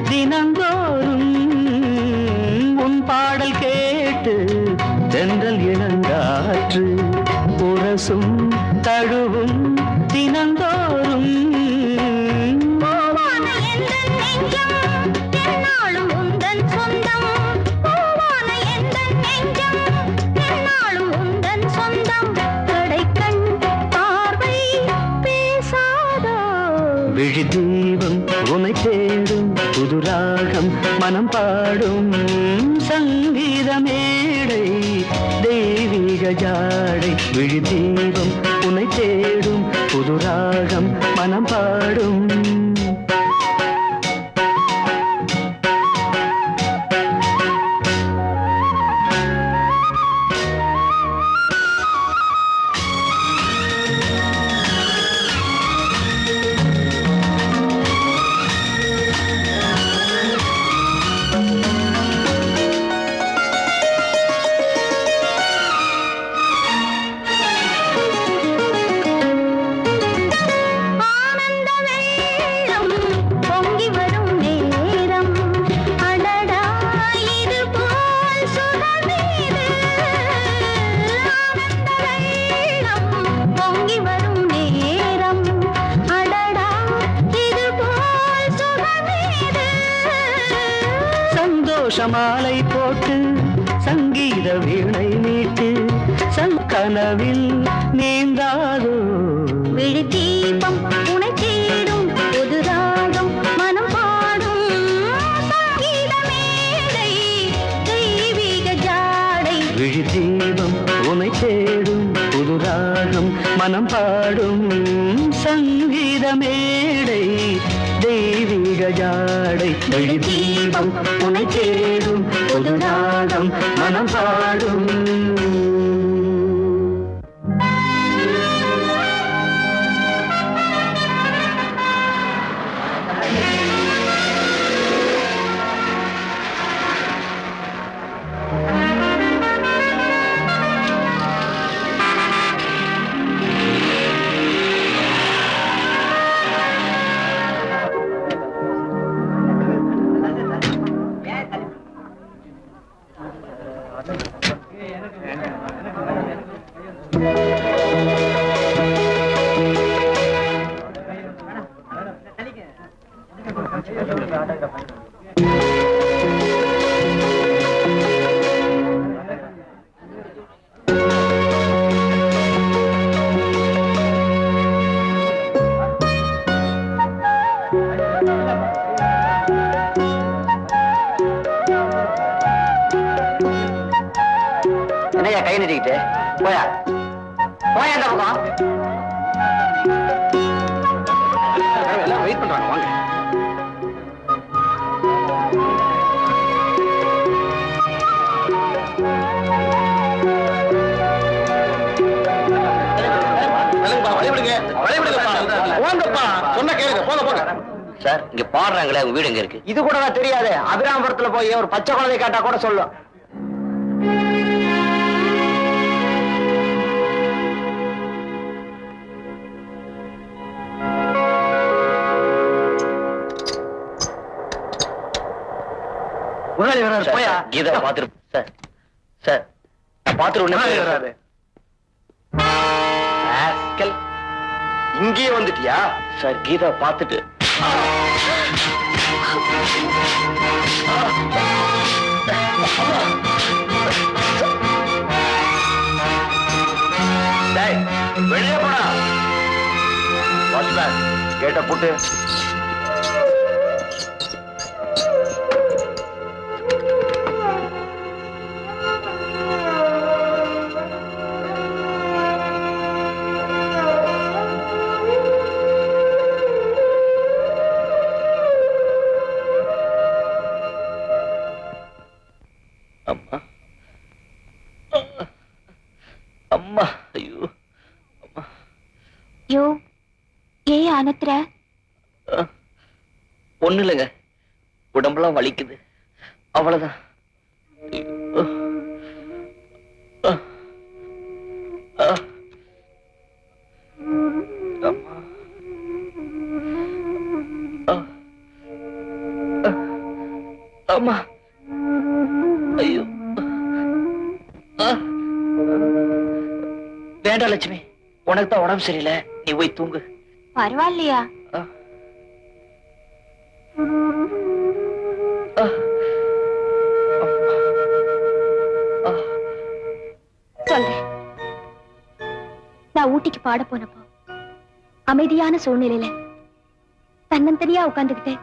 தினந்தோறும் உன் பாடல் கேட்டு தென்றல் இளங்காற்று உரசும் தழுவும் தினந்தோறும் விழி தீபம் உனை தேடும் புதுராகம் மனம் பாடும் சங்கீத மேடை தெய்வீக ஜாடை விழி தீபம் உனை தேடும் புதுராகம் மனம் பாடும் மாலை போட்டு சங்கீத வீணை மீட்டு சங்கனவில் நீந்தாதோ விழி தீபம் உனை தேடும் புது ராகம் மனம் பாடும் சங்கீத மேடை தெய்வீக ஜாடை விழி தீபம் உனை தேடும் புது ராகம் மனம் பாடும் சங்கீத மேடை தெய்வீக ஜாடை விழி தீபம் உனை தேடும் புது ராகம் மனம் பாடும் என்னையா கை நீட்டிக்கிட்டு போயா போயா அந்த பக்கம். எல்லாம் வெயிட் பண்றாங்க, வாங்க. சொன்ன கேளுங்க, போங்க போங்க. சார் இங்க பாடுறாங்களே உங்க வீடு எங்க இருக்கு? இது கூட தெரியாது. அபிராமபுரத்துல போய் ஒரு பச்சை குழந்தை கேட்டா கூட சொல்லும். போயா கீதா பாத்துரு சார். சார் நான் பாத்துருவேன். இங்கேயே வந்துட்டியா? சார் கீதா பாத்துட்டு வெளியே போடா. வாட்ச்மேன் கேட்ட போட்டு. அம்மா அம்மா ஐயோ அம்மா. யோ ஏன் அனுத்துற? ஒண்ணு இல்லைங்க, உடம்பெல்லாம் வலிக்குது, அவ்வளவுதான். அம்மா ஐயோ. வேண்டாம் லட்சுமி, உனக்கு தான் உடம்பு சரியில்லை, நீ போய் தூங்கு. பரவாயில்லையா? சொல்றேன். நான் ஊட்டிக்கு பாட போனப்போ அமைதியான சூழ்நிலையில தன்னந்தனியா உட்கார்ந்துகிட்டு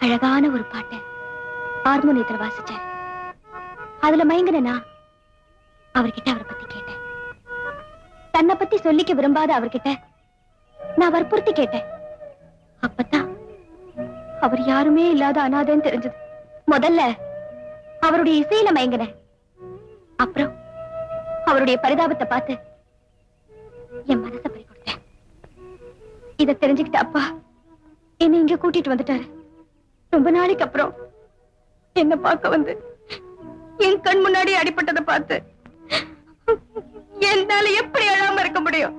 அழகான ஒரு பாட்டை ஹார்மோனியத்துல வாசிச்சாரு. அதுல மயங்கினா அவர்கிட்ட அவரை பத்தி கேட்டேன். தன்னை பத்தி சொல்லிக்க விரும்பாத அவர்கிட்ட நான் வற்புறுத்தி கேட்டேன். அப்பதான் அவர் யாருமே இல்லாத அனாதைன்னு தெரிஞ்சது. முதல்ல அவருடைய இசையில மயங்கினேன். அப்புறம் அவருடைய பரிதாபத்தை பார்த்து என் மனசை பறி கொடுத்தேன். இத தெரிஞ்சுக்கிட்ட அப்பா என்னை இங்க கூட்டிட்டு வந்துட்டாரு. ரொம்ப நாளைக்கு அப்புறம் என்ன பார்க்க வந்து என் கண் முன்னாடி அடிபட்டதை பார்த்து என்னால எப்படி அழாம இருக்க முடியும்?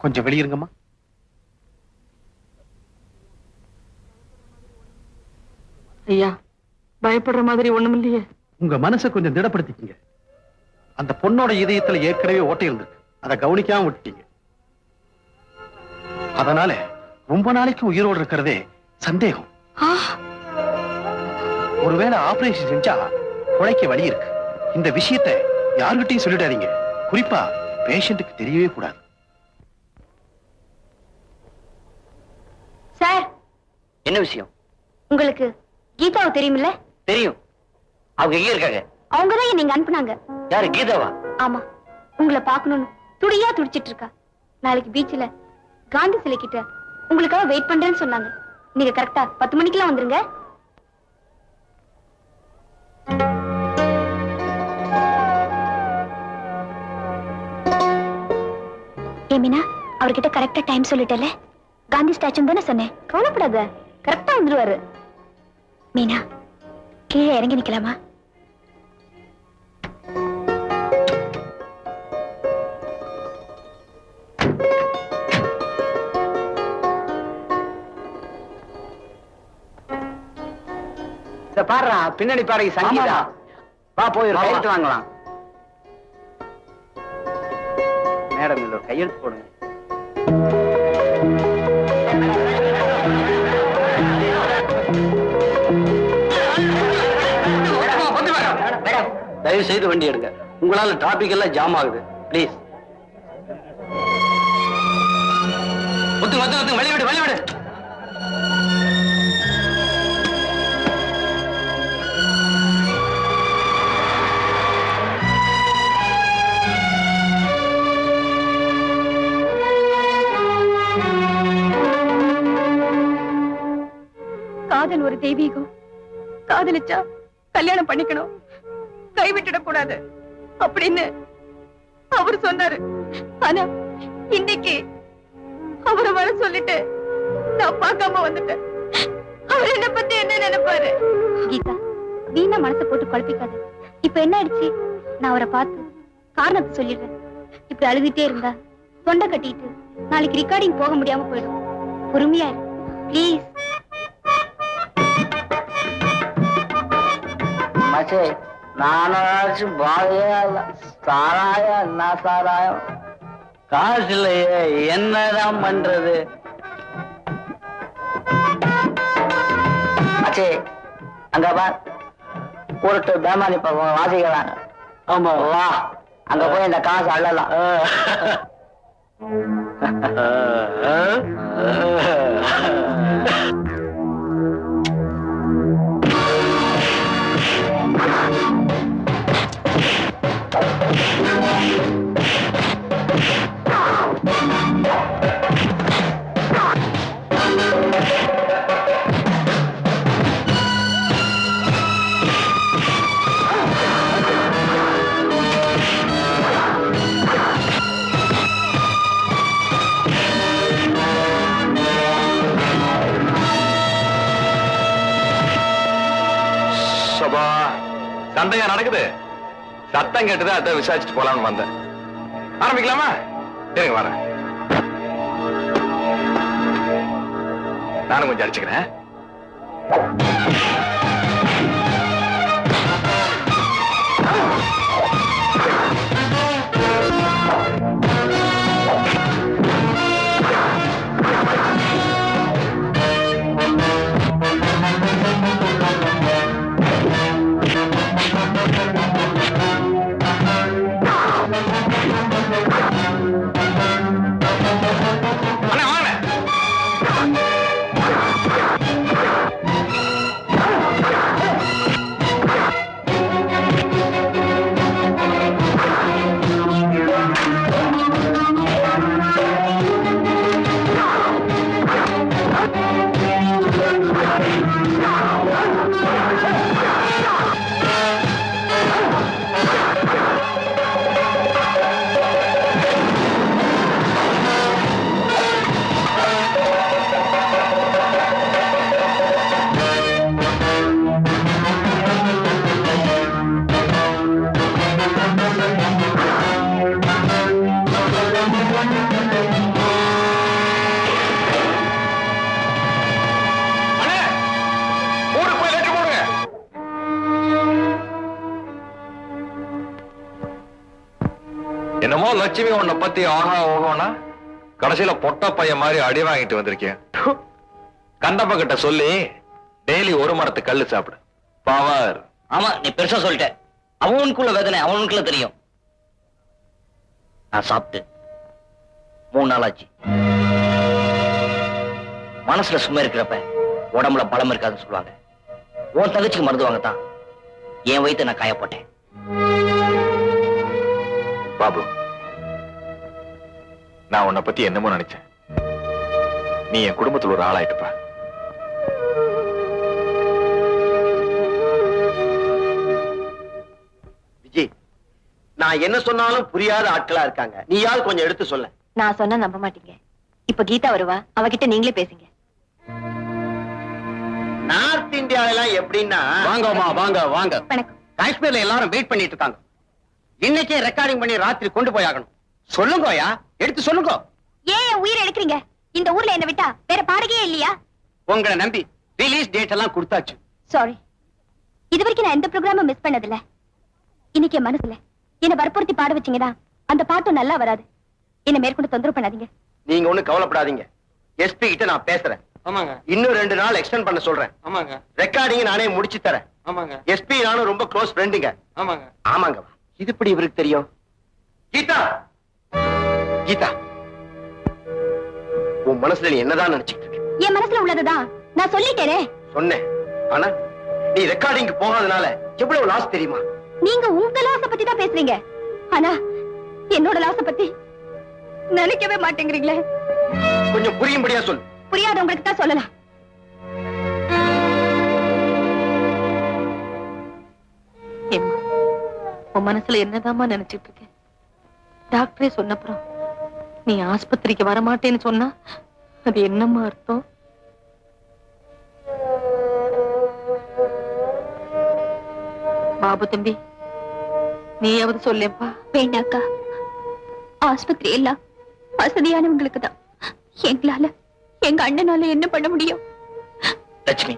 கொஞ்சம் வெளியிருங்கம்மா. ஐயா, பயப்படுற மாதிரி ஒண்ணும் இல்லையே. உங்க மனசை கொஞ்சம் திடப்படுத்திக்கங்க. அந்த பொண்ணோட இதயத்துல ஏற்கனவே ஓட்டை இருந்திருக்கு, அதை கவனிக்காம விட்டுட்டீங்க. அதனால ரொம்ப நாளைக்கு உயிரோடு இருக்கிறதே சந்தேகம். ஒருவேளை ஆபரேஷன் செஞ்சா குழைக்க வழி இருக்கு. இந்த விஷயத்தை யாருகிட்டையும் சொல்லிடாதீங்க. குறிப்பா பேஷண்ட்டுக்கு தெரியவே கூடாது. சார், என்ன விஷயம்? உங்களுக்கு கீதாவை தெரியுமில்ல? தெரியும். அவங்க எங்க இருக்காங்க? அவங்கதான் நீங்க அனுப்புனாங்க. யாரு, கீதாவா? ஆமா, உங்களை பாக்கணும்னு துடியா துடிச்சிட்டு இருக்கா. நாளைக்கு பீச்ல காந்தி சிலை கிட்ட உங்களுக்காக வெயிட் பண்றேன்னு சொன்னாங்க. நீங்க கரெக்டா 10 மணிக்கெல்லாம் வந்துருங்க. ஏமினா, அவர்கிட்ட கரெக்டா டைம் சொல்லிட்டல. காந்தி ஸ்டாச்சு தானே சொன்னேன். கவலைப்படாத, கரெக்டா வந்துருவாரு. மீனா, கீழே இறங்கி நிக்கலாமா? இத பாடுறா, பின்னணி பாடகி சங்கீதா. வா போய் ஒரு கையெழுத்து வாங்கலாம். மேடம், இதுல ஒரு கையெழுத்து போடுங்க. தயவு செய்து வண்டி எடுங்க. உங்களால டிராபிக் எல்லாம் ஜாம் ஆகுது. ப்ளீஸ். வழிவிடு வழிவிடு. காதல் ஒரு தெய்வீகம். காதலிச்சா கல்யாணம் பண்ணிக்கணும், கைவிட்டுடக் கூடாது அப்படின்னு அவர் சொன்னாரு. ஆனா இன்னைக்கு அவரை வர சொல்லிட்டு நான் பார்க்காம வந்துட்டேன். அவர் என்ன பத்தி என்ன நினைப்பாரு? கீதா, வீணா மனசை போட்டு குழப்பிக்காது. இப்ப என்ன ஆயிடுச்சு? நான் அவரை பார்த்து காரணத்தை சொல்லிடுறேன். இப்படி அழுதுட்டே இருந்தா தொண்டை கட்டிட்டு நாளைக்கு ரெக்கார்டிங் போக முடியாம போயிடும். பொறுமையா இரு ப்ளீஸ். மச்சே, நானும் பாதையா இல்ல. சாராயம் என்ன சாராயம்? காசு இல்லையே, என்னதான் பண்றது? மச்சே, அங்க பார், ஒரு பேமானி பக்கம் வாசிக்கிறாங்க. ஆமா, வா, அங்க போய் இந்த காசு அள்ளலாம். சண்டையா நடக்குது. சத்தம் கேட்டது, அதான் விசாரிச்சுட்டு போலாம்னு வந்தேன். ஆரம்பிக்கலாமா? சரிங்க, வரேன். நானும் கொஞ்சம் அடிச்சுக்கிறேன். என்னமோ லட்சுமி உன்னை பத்தி ஆஹா ஓகோனா கடைசியில பொட்ட பையன் மாதிரி அடி வாங்கிட்டு வந்திருக்கேன். கண்டப்ப கிட்ட சொல்லி டெய்லி ஒரு மரத்து கல்லு சாப்பிடு. பவர். ஆமா, நீ பெருசா சொல்லிட்ட. அவனுக்குள்ள வேதனை அவனுக்குள்ள தெரியும். நான் சாப்பிட்டு 3 நாள் ஆச்சு. மனசுல சும்மா இருக்கிறப்ப உடம்புல பலம் இருக்காதுன்னு சொல்லுவாங்க. உன் தங்கச்சிக்கு மருந்து வாங்கத்தான் என் வயித்தை நான் காயப்போட்டேன். பாபு, நான் உன்னை பத்தி என்னமோ நினைச்சேன். நீ என் குடும்பத்துல ஒரு ஆளாயிட்டுப்பா. விஜய், நான் என்ன சொன்னாலும் புரியாத ஆட்களா இருக்காங்க. நீயால் கொஞ்சம் எடுத்து சொல்ல. நான் சொன்னா நம்ப மாட்டீங்க. இப்ப கீதா வருவா, அவகிட்ட நீங்களே பேசுங்க. நார்த் இந்தியாவெல்லாம் எப்படின்னா, வாங்கம்மா, வாங்க வாங்க. வணக்கம். காஷ்மீர்ல எல்லாரும் வெயிட் பண்ணிட்டு இருக்காங்க. இன்னைக்கே ரெக்கார்டிங் பண்ணி ராத்திரி கொண்டு போயாகணும். சொல்லுங்கயா, எடுத்து சொல்லுங்க. ஏன் என் உயிரை எடுக்கிறீங்க? இந்த ஊர்ல என்ன விட்டா வேற பாடகையே இல்லையா? உங்களை நம்பி ரிலீஸ் டேட் எல்லாம் கொடுத்தாச்சு. சாரி, இது வரைக்கும் நான் எந்த ப்ரோக்ராமும் மிஸ் பண்ணதில்ல. இன்னைக்கு என் மனசுல என்ன வற்புறுத்தி பாட வச்சீங்கன்னா அந்த பாட்டும் நல்லா வராது. என்ன மேற்கொண்டு தொந்தரவு பண்ணாதீங்க. நீங்க ஒண்ணு கவலைப்படாதீங்க. எஸ்பி கிட்ட நான் பேசுறேன். ஆமாங்க. இன்னும் 2 நாள் எக்ஸ்டெண்ட் பண்ண சொல்றேன். ஆமாங்க. ரெக்கார்டிங் நானே முடிச்சு தரேன். ஆமாங்க எஸ்பி நானும் ரொம்ப க்ளோஸ் ஃப்ரெண்டுங்க. ஆமாங்க ஆமாங்க. இது எப்படி இவருக்கு தெரியும்? கீதா, கீதா, உன் மனசுல நீ என்னதான் நினைச்சிட்டு இருக்க? என் மனசுல உள்ளதுதான் நான் சொல்லிட்டேனே. சொன்னேன், ஆனா நீ ரெக்கார்டிங் போகாதனால எவ்வளவு லாஸ் தெரியுமா? நீங்க உங்க லாச பத்தி தான் பேசுறீங்க, ஆனா என்னோட லாச பத்தி நினைக்கவே மாட்டேங்கிறீங்களே. கொஞ்சம் புரியும்படியா சொல். புரியாதவங்களுக்கு தான் சொல்லலாம். ஏம்மா, உன் மனசுல என்னதாம்மா நினைச்சிட்டு இருக்க? டாக்டரே சொன்னப்புறம் நீ ஆஸ்பத்திரிக்கு வரமாட்டேன்னு சொன்னா அது என்னம்மா அர்த்தம்? பாபு தம்பி, நீயாவது சொல்லேப்பா. வேண்டாக்கா, ஆஸ்பத்திரி எல்லாம் வசதியானவங்களுக்கு தான். எங்களால, எங்க அண்ணனால என்ன பண்ண முடியும்? லட்சுமி,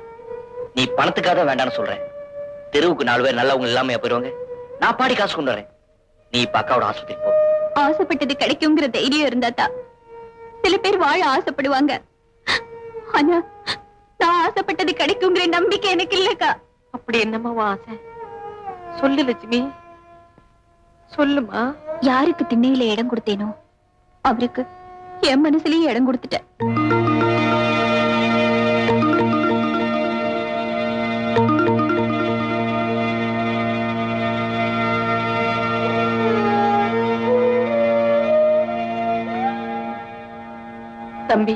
நீ பணத்துக்காக வேண்டாம்னு சொல்றேன். தெருவுக்கு 4 பேர் நல்லவங்க இல்லாம போயிருவாங்க. நான் பாடி காசு கொண்டு வரேன். நீ இப்ப அக்காவோட ஆஸ்பத்திரி போ. ஆசைப்பட்டது கிடைக்குங்கிற தைரியம் இருந்தா தான் சில பேர் வாழ ஆசைப்படுவாங்க. ஆனா நான் ஆசைப்பட்டது கிடைக்குங்கிற நம்பிக்கை எனக்கு இல்லக்கா. அப்படி என்னம்மா உன் ஆசை? சொல்லு லட்சுமி, சொல்லுமா. யாருக்கு திண்ணையில இடம் கொடுத்தேனோ அவருக்கு என் மனசுலயும் இடம் கொடுத்துட்டேன். தம்பி,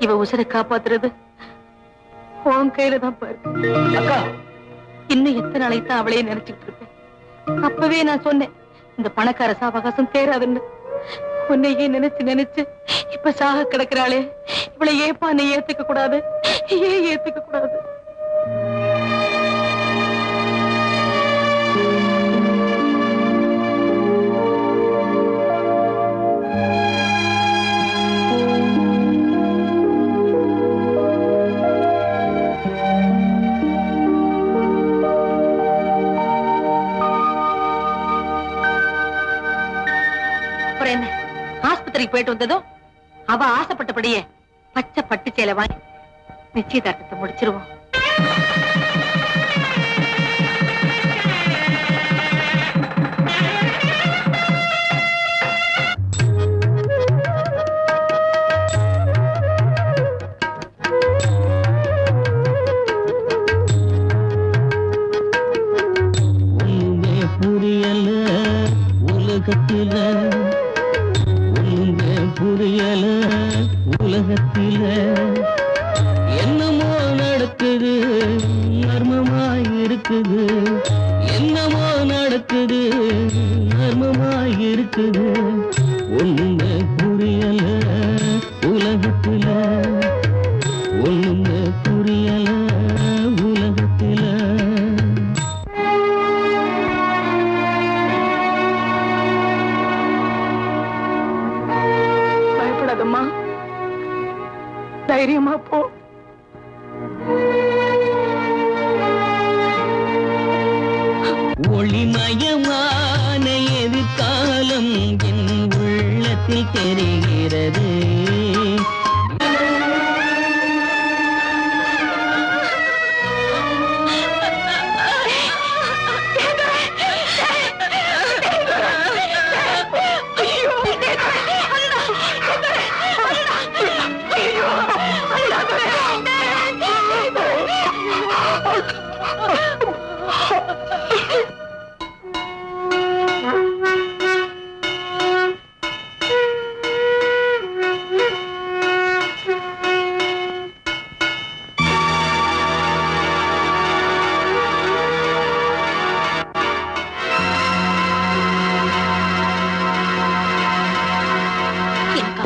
இவ உசுரை காப்பாத்துறது உன் கையில தான் பாரு. அக்கா, இன்னும் எத்தனை நாளைக்கு தான் அவளையே நினைச்சுட்டு இருப்பேன். அப்பவே நான் சொன்னேன், இந்த பணக்கார சாவகாசம் தேராதுன்னு. உன்னையே நினைச்சு நினைச்சு இப்ப சாக கிடக்குறாளே, இவளை ஏப்பா நீ ஏத்துக்க கூடாது? ஏன் ஏத்துக்க கூடாது? ஆஸ்பத்திரிக்கு போயிட்டு வந்ததும் அவ ஆசைப்பட்டபடியே பச்சை பட்டு சேலை வாங்கி நிச்சயதார்த்தத்தை முடிச்சிருவோம். புரியல உலகத்தில, புரியல உலகத்தில, என்னமோ நடக்குது மர்மமாய் இருக்குது, என்னமோ நடக்குது மர்மமாய் இருக்குது. ஒண்ணுமே புரியல உலகத்தில, ஒண்ணுமே புரியல உலகத்தில. பயப்படாதம்மா, தைரியமா போ. ஒளிமயமான எதிர்காலம் என் உள்ளத்தில் தெரிகிறது.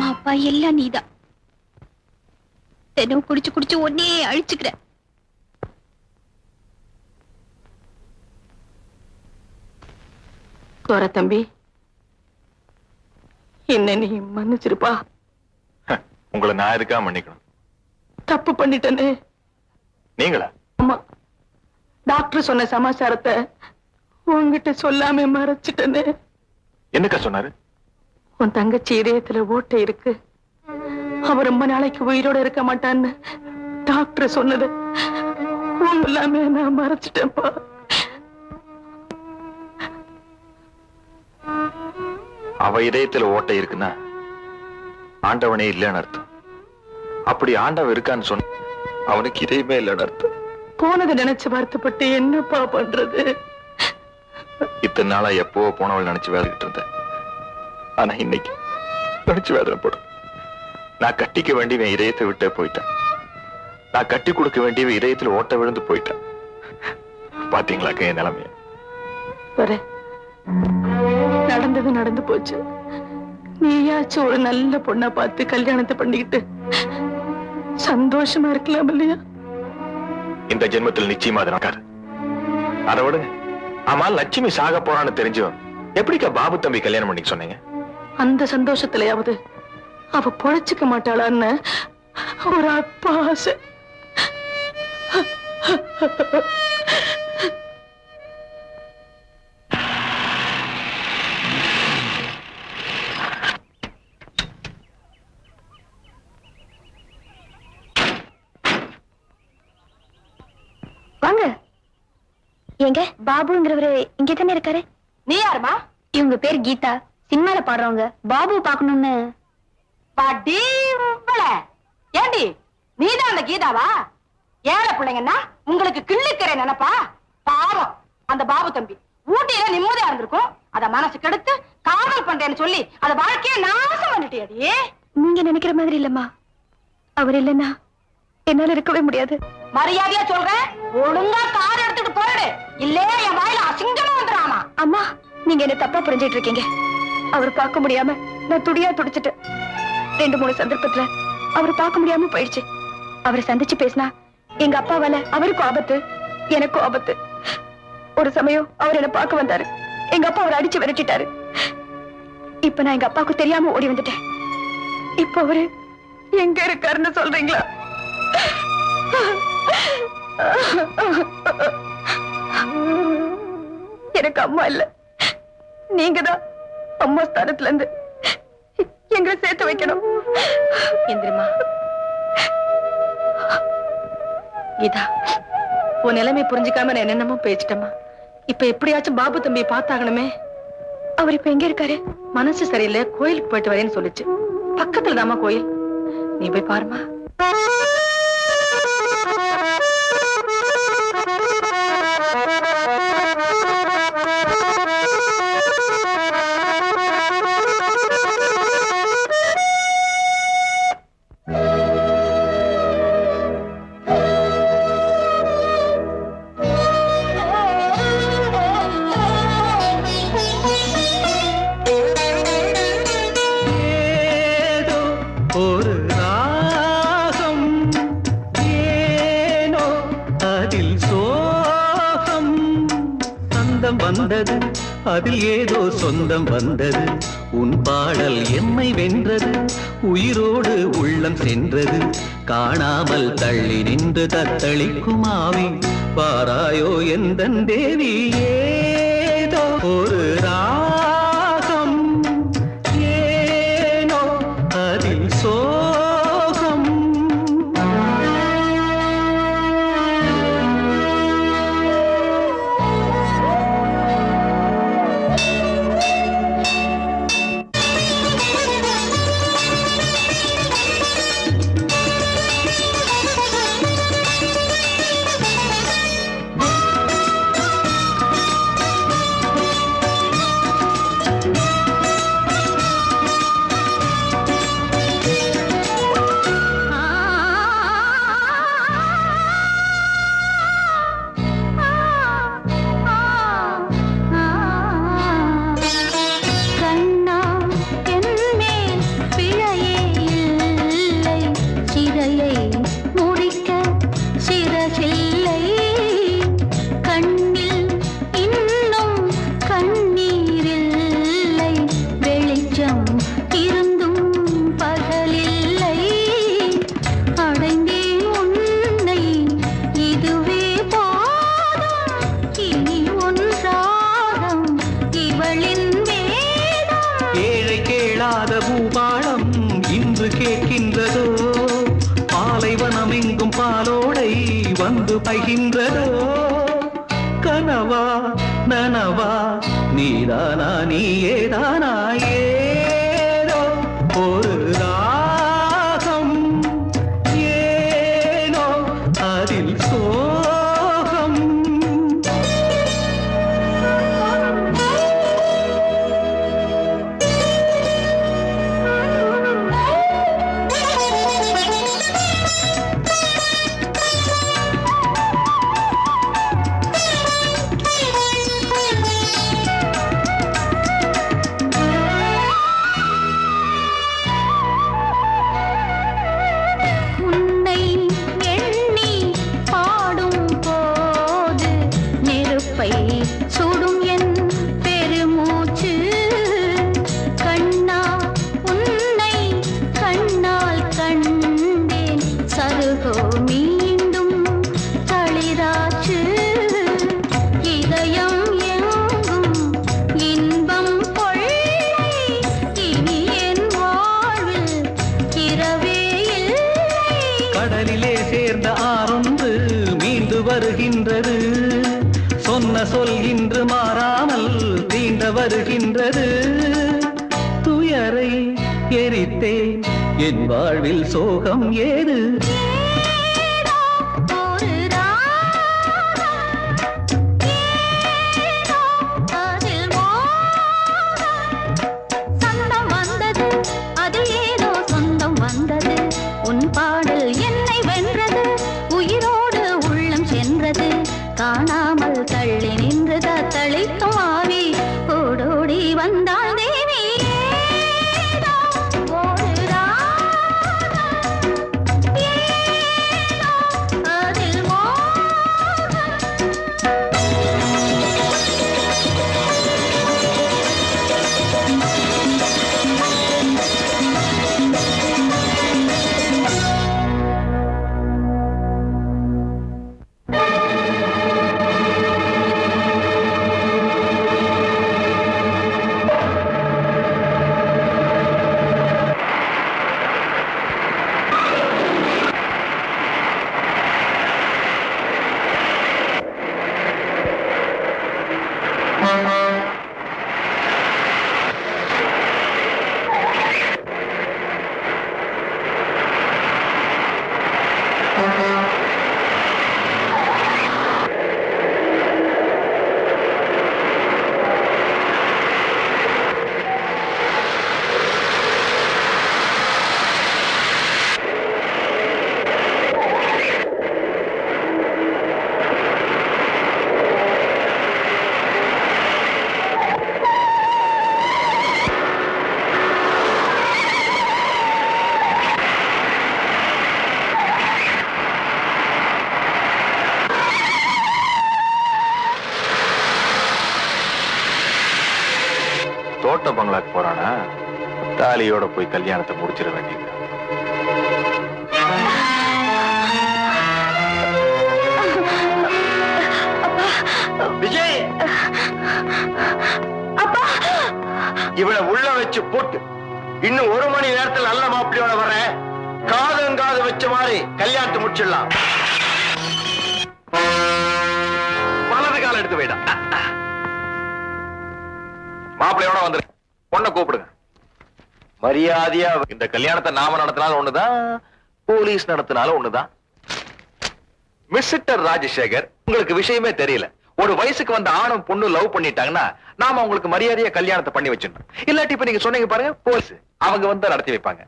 அப்பா எல்லாம் நீதான். தினம் குடிச்சு குடிச்சு ஒன்னே அழிச்சுக்கிற. கோர தம்பி, என்ன நீ மன்னிச்சிருப்பா. உங்களை நான் இருக்கா மன்னிக்கணும்? தப்பு பண்ணிட்டனே. நீங்களா? ஆமா, டாக்டர் சொன்ன சமாச்சாரத்தை உன்கிட்ட சொல்லாம மறைச்சிட்டனே. என்னக்கா சொன்னாரு? உன் தங்கச்சி இதயத்துல ஓட்டை இருக்கு, அவ ரொம்ப நாளைக்கு உயிரோட இருக்க மாட்டான்னு டாக்டர் சொன்னது எல்லாமே நான் மறைச்சிட்டேன்ப்பா. அவ இதயத்துல ஓட்டை இருக்குன்னா ஆண்டவனே இல்லைன்னு அர்த்தம். அப்படி ஆண்டவன் இருக்கான்னு சொன்ன அவனுக்கு இதயமே இல்லைன்னு அர்த்தம். போனதை நினைச்சு வருத்தப்பட்டு என்னப்பா பண்றது? இத்தனை நாளா எப்போ போனவள் நினைச்சு வேலைக்கிட்டு இருந்தேன். ஆனா இன்னைக்கு நினைச்சு வேதனைப்படும். நான் கட்டிக்க வேண்டியவன் இதயத்தை விட்டே போயிட்டேன். நான் கட்டி கொடுக்க வேண்டியவன் இதயத்துல ஓட்ட விழுந்து போயிட்டேன். பாத்தீங்களாக்க என் நிலைமைய? நடந்தது நடந்து போச்சு. நீயாச்சும் ஒரு நல்ல பொண்ணா பார்த்து கல்யாணத்தை பண்ணிக்கிட்டு சந்தோஷமா இருக்கலாம் இல்லையா? இந்த ஜென்மத்தில் நிச்சயமா அது நடக்காது. அதை விடுங்க. ஆமா, லட்சுமி சாக போறான்னு தெரிஞ்சும் எப்படிக்கா பாபு தம்பி கல்யாணம் பண்ணிக்க சொன்னீங்க? அந்த சந்தோஷத்திலேயாவது அவ பொழைச்சுக்க மாட்டாளான்னு ஒரு அப்பா ஆசை. வாங்க. எங்க பாபுங்கிறவரு இங்கே தானே இருக்காரு? நீ யாருமா? இவங்க பேர் கீதா, சினிமால பாடுறவங்க. பாபு பாக்கணும்னு. ஏண்டி நீதான் அந்த கீதாவா? ஏழை பிள்ளைங்கன்னா உங்களுக்கு கிள்ளிக்கிற நினைப்பா? பாவம் அந்த பாபு தம்பி ஊட்டியில நிம்மதியா இருந்திருக்கும். அத மனசு கெடுத்து காதல் பண்றேன்னு சொல்லி அத வாழ்க்கைய நாசம் பண்ணிட்டியடி. நீங்க நினைக்கிற மாதிரி இல்லம்மா. அவர் இல்லைன்னா என்னால இருக்கவே முடியாது. மரியாதையா சொல்றேன், ஒழுங்கா கார் எடுத்துட்டு போயிடு, இல்லே என் வாயில அசிங்கமா வந்துடாமா. அம்மா, நீங்க என்ன தப்பா புரிஞ்சிட்டு இருக்கீங்க. அவர் பார்க்க முடியாம நான் துடியா துடிச்சிட்டு 2-3 சந்தர்ப்பத்துல அவர் பார்க்க முடியாம போயிடுச்சு. அவரை சந்திச்சு பேசினா எங்க அப்பாவால அவருக்கும் ஆபத்து, எனக்கும் ஆபத்து. ஒரு சமயம் அவர் என்ன பார்க்க வந்தாரு. எங்க அப்பா அவரை அடிச்சு விரட்டிட்டாரு. இப்ப நான் எங்க அப்பாவுக்கு தெரியாம ஓடி வந்துட்டேன். இப்ப அவரு எங்க இருக்காருன்னு சொல்றீங்களா? எனக்கு அம்மா இல்ல, நீங்கதான் அம்மா ஸ்தானத்துல இருந்து எங்களை சேர்த்து வைக்கணும். எந்திரிமா கீதா, உன் நிலைமை புரிஞ்சுக்காம நான் என்னென்னமோ பேசிட்டேம்மா. இப்ப எப்படியாச்சும் பாபு தம்பியை பார்த்தாகணுமே. அவர் இப்ப எங்க இருக்காரு? மனசு சரியில்லை, கோயிலுக்கு போயிட்டு வரேன்னு சொல்லிச்சு. பக்கத்துல தாமா கோயில், நீ போய் பாருமா. ஒரு ராகம் ஏனோ அதில் சோகம். சொந்தம் வந்தது, அதில் ஏதோ சொந்தம் வந்தது. உன் பாடல் எம்மை வென்றது, உயிரோடு உள்ளம் சென்றது. காணாமல் தள்ளி நின்று தத்தளிக்கும் ஆவி பாராயோ எந்தன் தேவி. ஏதோ ஒரு ராகம் ஏனோ அதில் சோகம். வந்து பகின்றதோ கனவா நனவா நீதானா நீயேதானா ஏதோ ஒரு ராகம் ஏனோ அதில் சோகம் உன்னை எண்ணி பாடும் போது நெருப்பை சுடும் என் பெருமூச்சு கண்ணா உன்னை கண்ணால் கண்டேன் சருகோ மீண்டும் தளிராச்சு இதயம் எங்கும் இன்பம் கொள்ளை இனி என் வாழ்வில் இரவே இல்லை கடலிலே சேர்ந்த ஆறொன்று மீண்டு வருகின்றது சொன்ன சொல் இன்று மாறாமல் தீண்ட வருகின்றது துயரை எரித்தேன் என் வாழ்வில் சோகம் ஏது ஒரு ராகம் ஏதோ அதில் மோகம் சொந்தம் வந்தது அது ஏதோ சொந்தம் வந்தது உன் பாடல் என்னை வென்றது உயிரோடு உள்ளம் சென்றது காணாமல் தள்ளி நின்று தத்தளிக்கும் ஆவி ஓடோடி வந்தாள் தேவி ஏதோ ஒரு ராகம் ஏதோ அதில் மோகம் தோட்ட பங்களாக்கு போறானா தாலியோட போய் கல்யாணத்தை முடிச்சிட வேண்டியது. விஜய் இவளை உள்ள வச்சு போட்டு இன்னும் 1 மணி நேரத்தில் நல்ல மாப்பிள்ளையோட வர காது வச்ச மாதிரி கல்யாணத்தை முடிச்சிடலாம். வலது கால எடுத்து போயிடா. மாப்பிள்ளையோட வந்துரு, பொண்ணை கூப்பிடுங்க. மரியாதையா இந்த கல்யாணத்தை நாம நடத்தினாலும் ஒண்ணுதான், போலீஸ் நடத்தினாலும் ஒண்ணுதான். மிஸ்டர் ராஜசேகர், உங்களுக்கு விஷயமே தெரியல. ஒரு வயசுக்கு வந்த ஆணும் பொண்ணு லவ் பண்ணிட்டாங்கன்னா நாம உங்களுக்கு மரியாதையா கல்யாணத்தை பண்ணி வச்சிடணும். இல்லாட்டி இப்ப நீங்க சொன்னீங்க பாருங்க, போலீஸ் அவங்க வந்து நடத்தி வைப்பாங்க.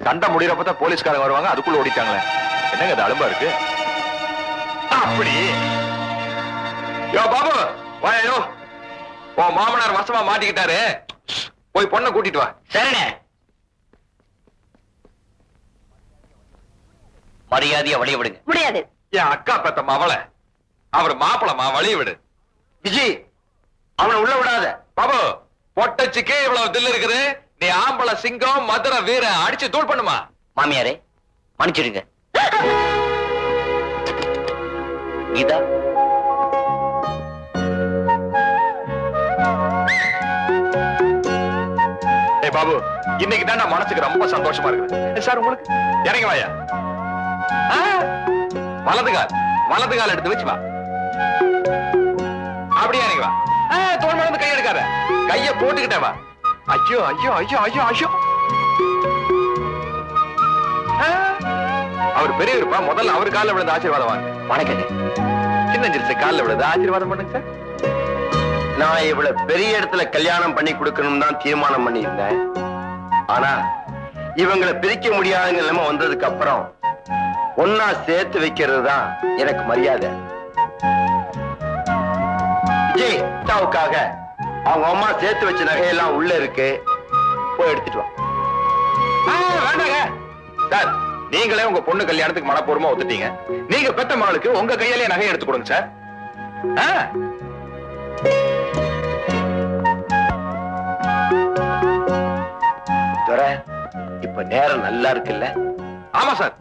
சண்டை முடியறப்பதான் போலீஸ்காரங்க வருவாங்க, அதுக்குள்ள ஓடிட்டாங்களே. என்னங்க அது அலும்பா இருக்கு? அப்படி யோ பாபு வாயோ, உன் மாமனார் வசமா மாட்டிக்கிட்டாரு, போய் பொண்ணை கூட்டிட்டு வா. சரிண்ணே. மரியாதையா வழிய விடுங்க. முடியாது. என் அக்கா பெத்த மவளை, அவர் மாப்பிளமா, வழிய விடு. விஜய், அவனை உள்ள விடாத. பாபு, பொட்டச்சுக்கே இவ்வளவு தில்லு இருக்குது, நீ ஆம்பளை சிங்கம், மதுரை வீர, அடிச்சு தூள் பண்ணுமா? மாமியாரே மன்னிச்சிடுங்க. கீதா, ஏய் பாபு, இன்னைக்கு தான் நான் மனசுக்கு ரொம்ப சந்தோஷமா இருக்குது. சார் உங்களுக்கு இறங்கி வாயா. வலது கால் எடுத்து வச்சு வா. அப்படியே இறங்கி வா. தோல் வந்து கை எடுக்காத, கைய போட்டுக்கிட்டே வா. ஐயோ ஐயோ ஐயோ ஐயோ ஐயோ. அவர் பெரியவருப்பா, முதல்ல அவர் காலில் விழுந்து ஆசீர்வாதம் வாங்க. வணக்கங்க. சின்ன சிறுசு காலில் விழுந்து ஆசீர்வாதம் பண்ணுங்க சார். நான் இவ்வளவு பெரிய இடத்துல கல்யாணம் பண்ணி கொடுக்கணும் தான் தீர்மானம் பண்ணியிருந்தேன். ஆனா இவங்களை பிரிக்க முடியாத நிலைமை வந்ததுக்கு அப்புறம் ஒன்னா சேர்த்து வைக்கிறது தான் எனக்கு மரியாதை. விஜய், அக்காவுக்காக அவங்க அம்மா சேர்த்து வச்ச நகையெல்லாம் உள்ள இருக்கு, போய் எடுத்துட்டு வா. வேண்டாங்க சார், நீங்களே உங்க பொண்ணு கல்யாணத்துக்கு மனப்பூர்வமா ஒத்துட்டீங்க. நீங்க பெத்த மகளுக்கு உங்க கையாலேயே நகை எடுத்து கொடுங்க சார். இப்ப நேரம் நல்லா இருக்குல்ல? ஆமா சார்,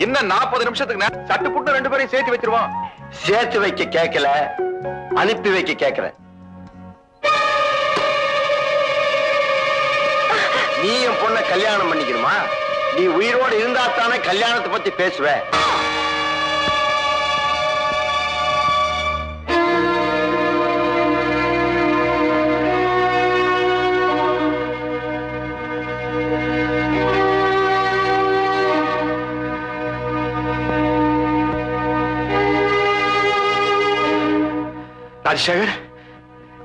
இன்னும் 40 நிமிஷத்துக்கு சட்டு புட்டு 2 பேரையும் சேர்த்து வச்சிருவோம். சேர்த்து வைக்க கேட்கல, அனுப்பி வைக்க கேட்கிறேன். நீ என் பொண்ண கல்யாணம் பண்ணிக்கணுமா? நீ உயிரோடு இருந்தா தானே கல்யாணத்தை பத்தி பேசுவ. ராஜசேகர்,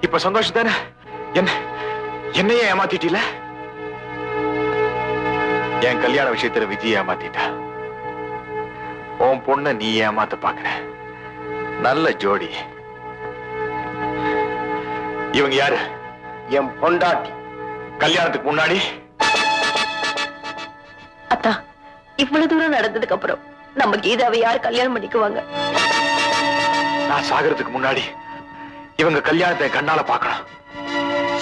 இப்ப சந்தோஷம் தானே? என்னையே ஏமாத்திட்டீல? என் கல்யாண விஷயத்துல விஜய் ஏமாத்திட்டா, உன் பொண்ண நீ ஏமாத்த பாக்குற. நல்ல ஜோடி. இவங்க யாரு? என் பொண்டாட்டி. கல்யாணத்துக்கு முன்னாடி அத்தா, இவ்வளவு தூரம் நடந்ததுக்கு அப்புறம் நம்ம கீதாவை யார் கல்யாணம் பண்ணிக்குவாங்க? நான் சாகிறதுக்கு முன்னாடி இவங்க கல்யாணத்தை கண்ணால பார்க்கணும்.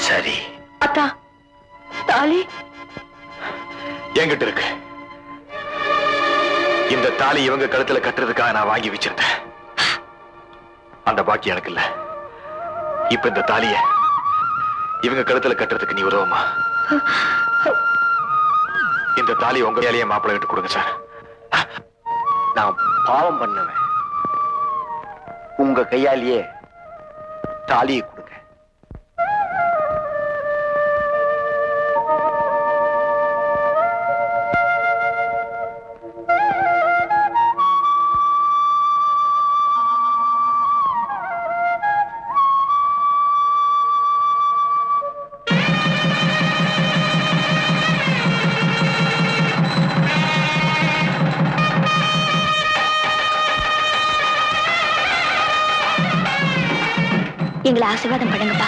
சரி. அத்தா, தாலி என்கிட்ட இருக்கு. இந்த தாலி இவங்க கழுத்துல கட்டுறதுக்காக நான் வாங்கி வச்சிருந்தேன். அந்த பாக்கி எனக்கு இல்ல. இப்ப இந்த தாலிய இவங்க கழுத்துல கட்டுறதுக்கு நீ உதவுமா? இந்த தாலி உங்க கையாலேயே மாப்பிள்ளை கிட்ட கொடுங்க சார். நான் பாவம் பண்ணுவேன், உங்க கையாலேயே தாலியை கொடுங்க. எங்களை ஆசீர்வாதம் பண்ணுங்கப்பா.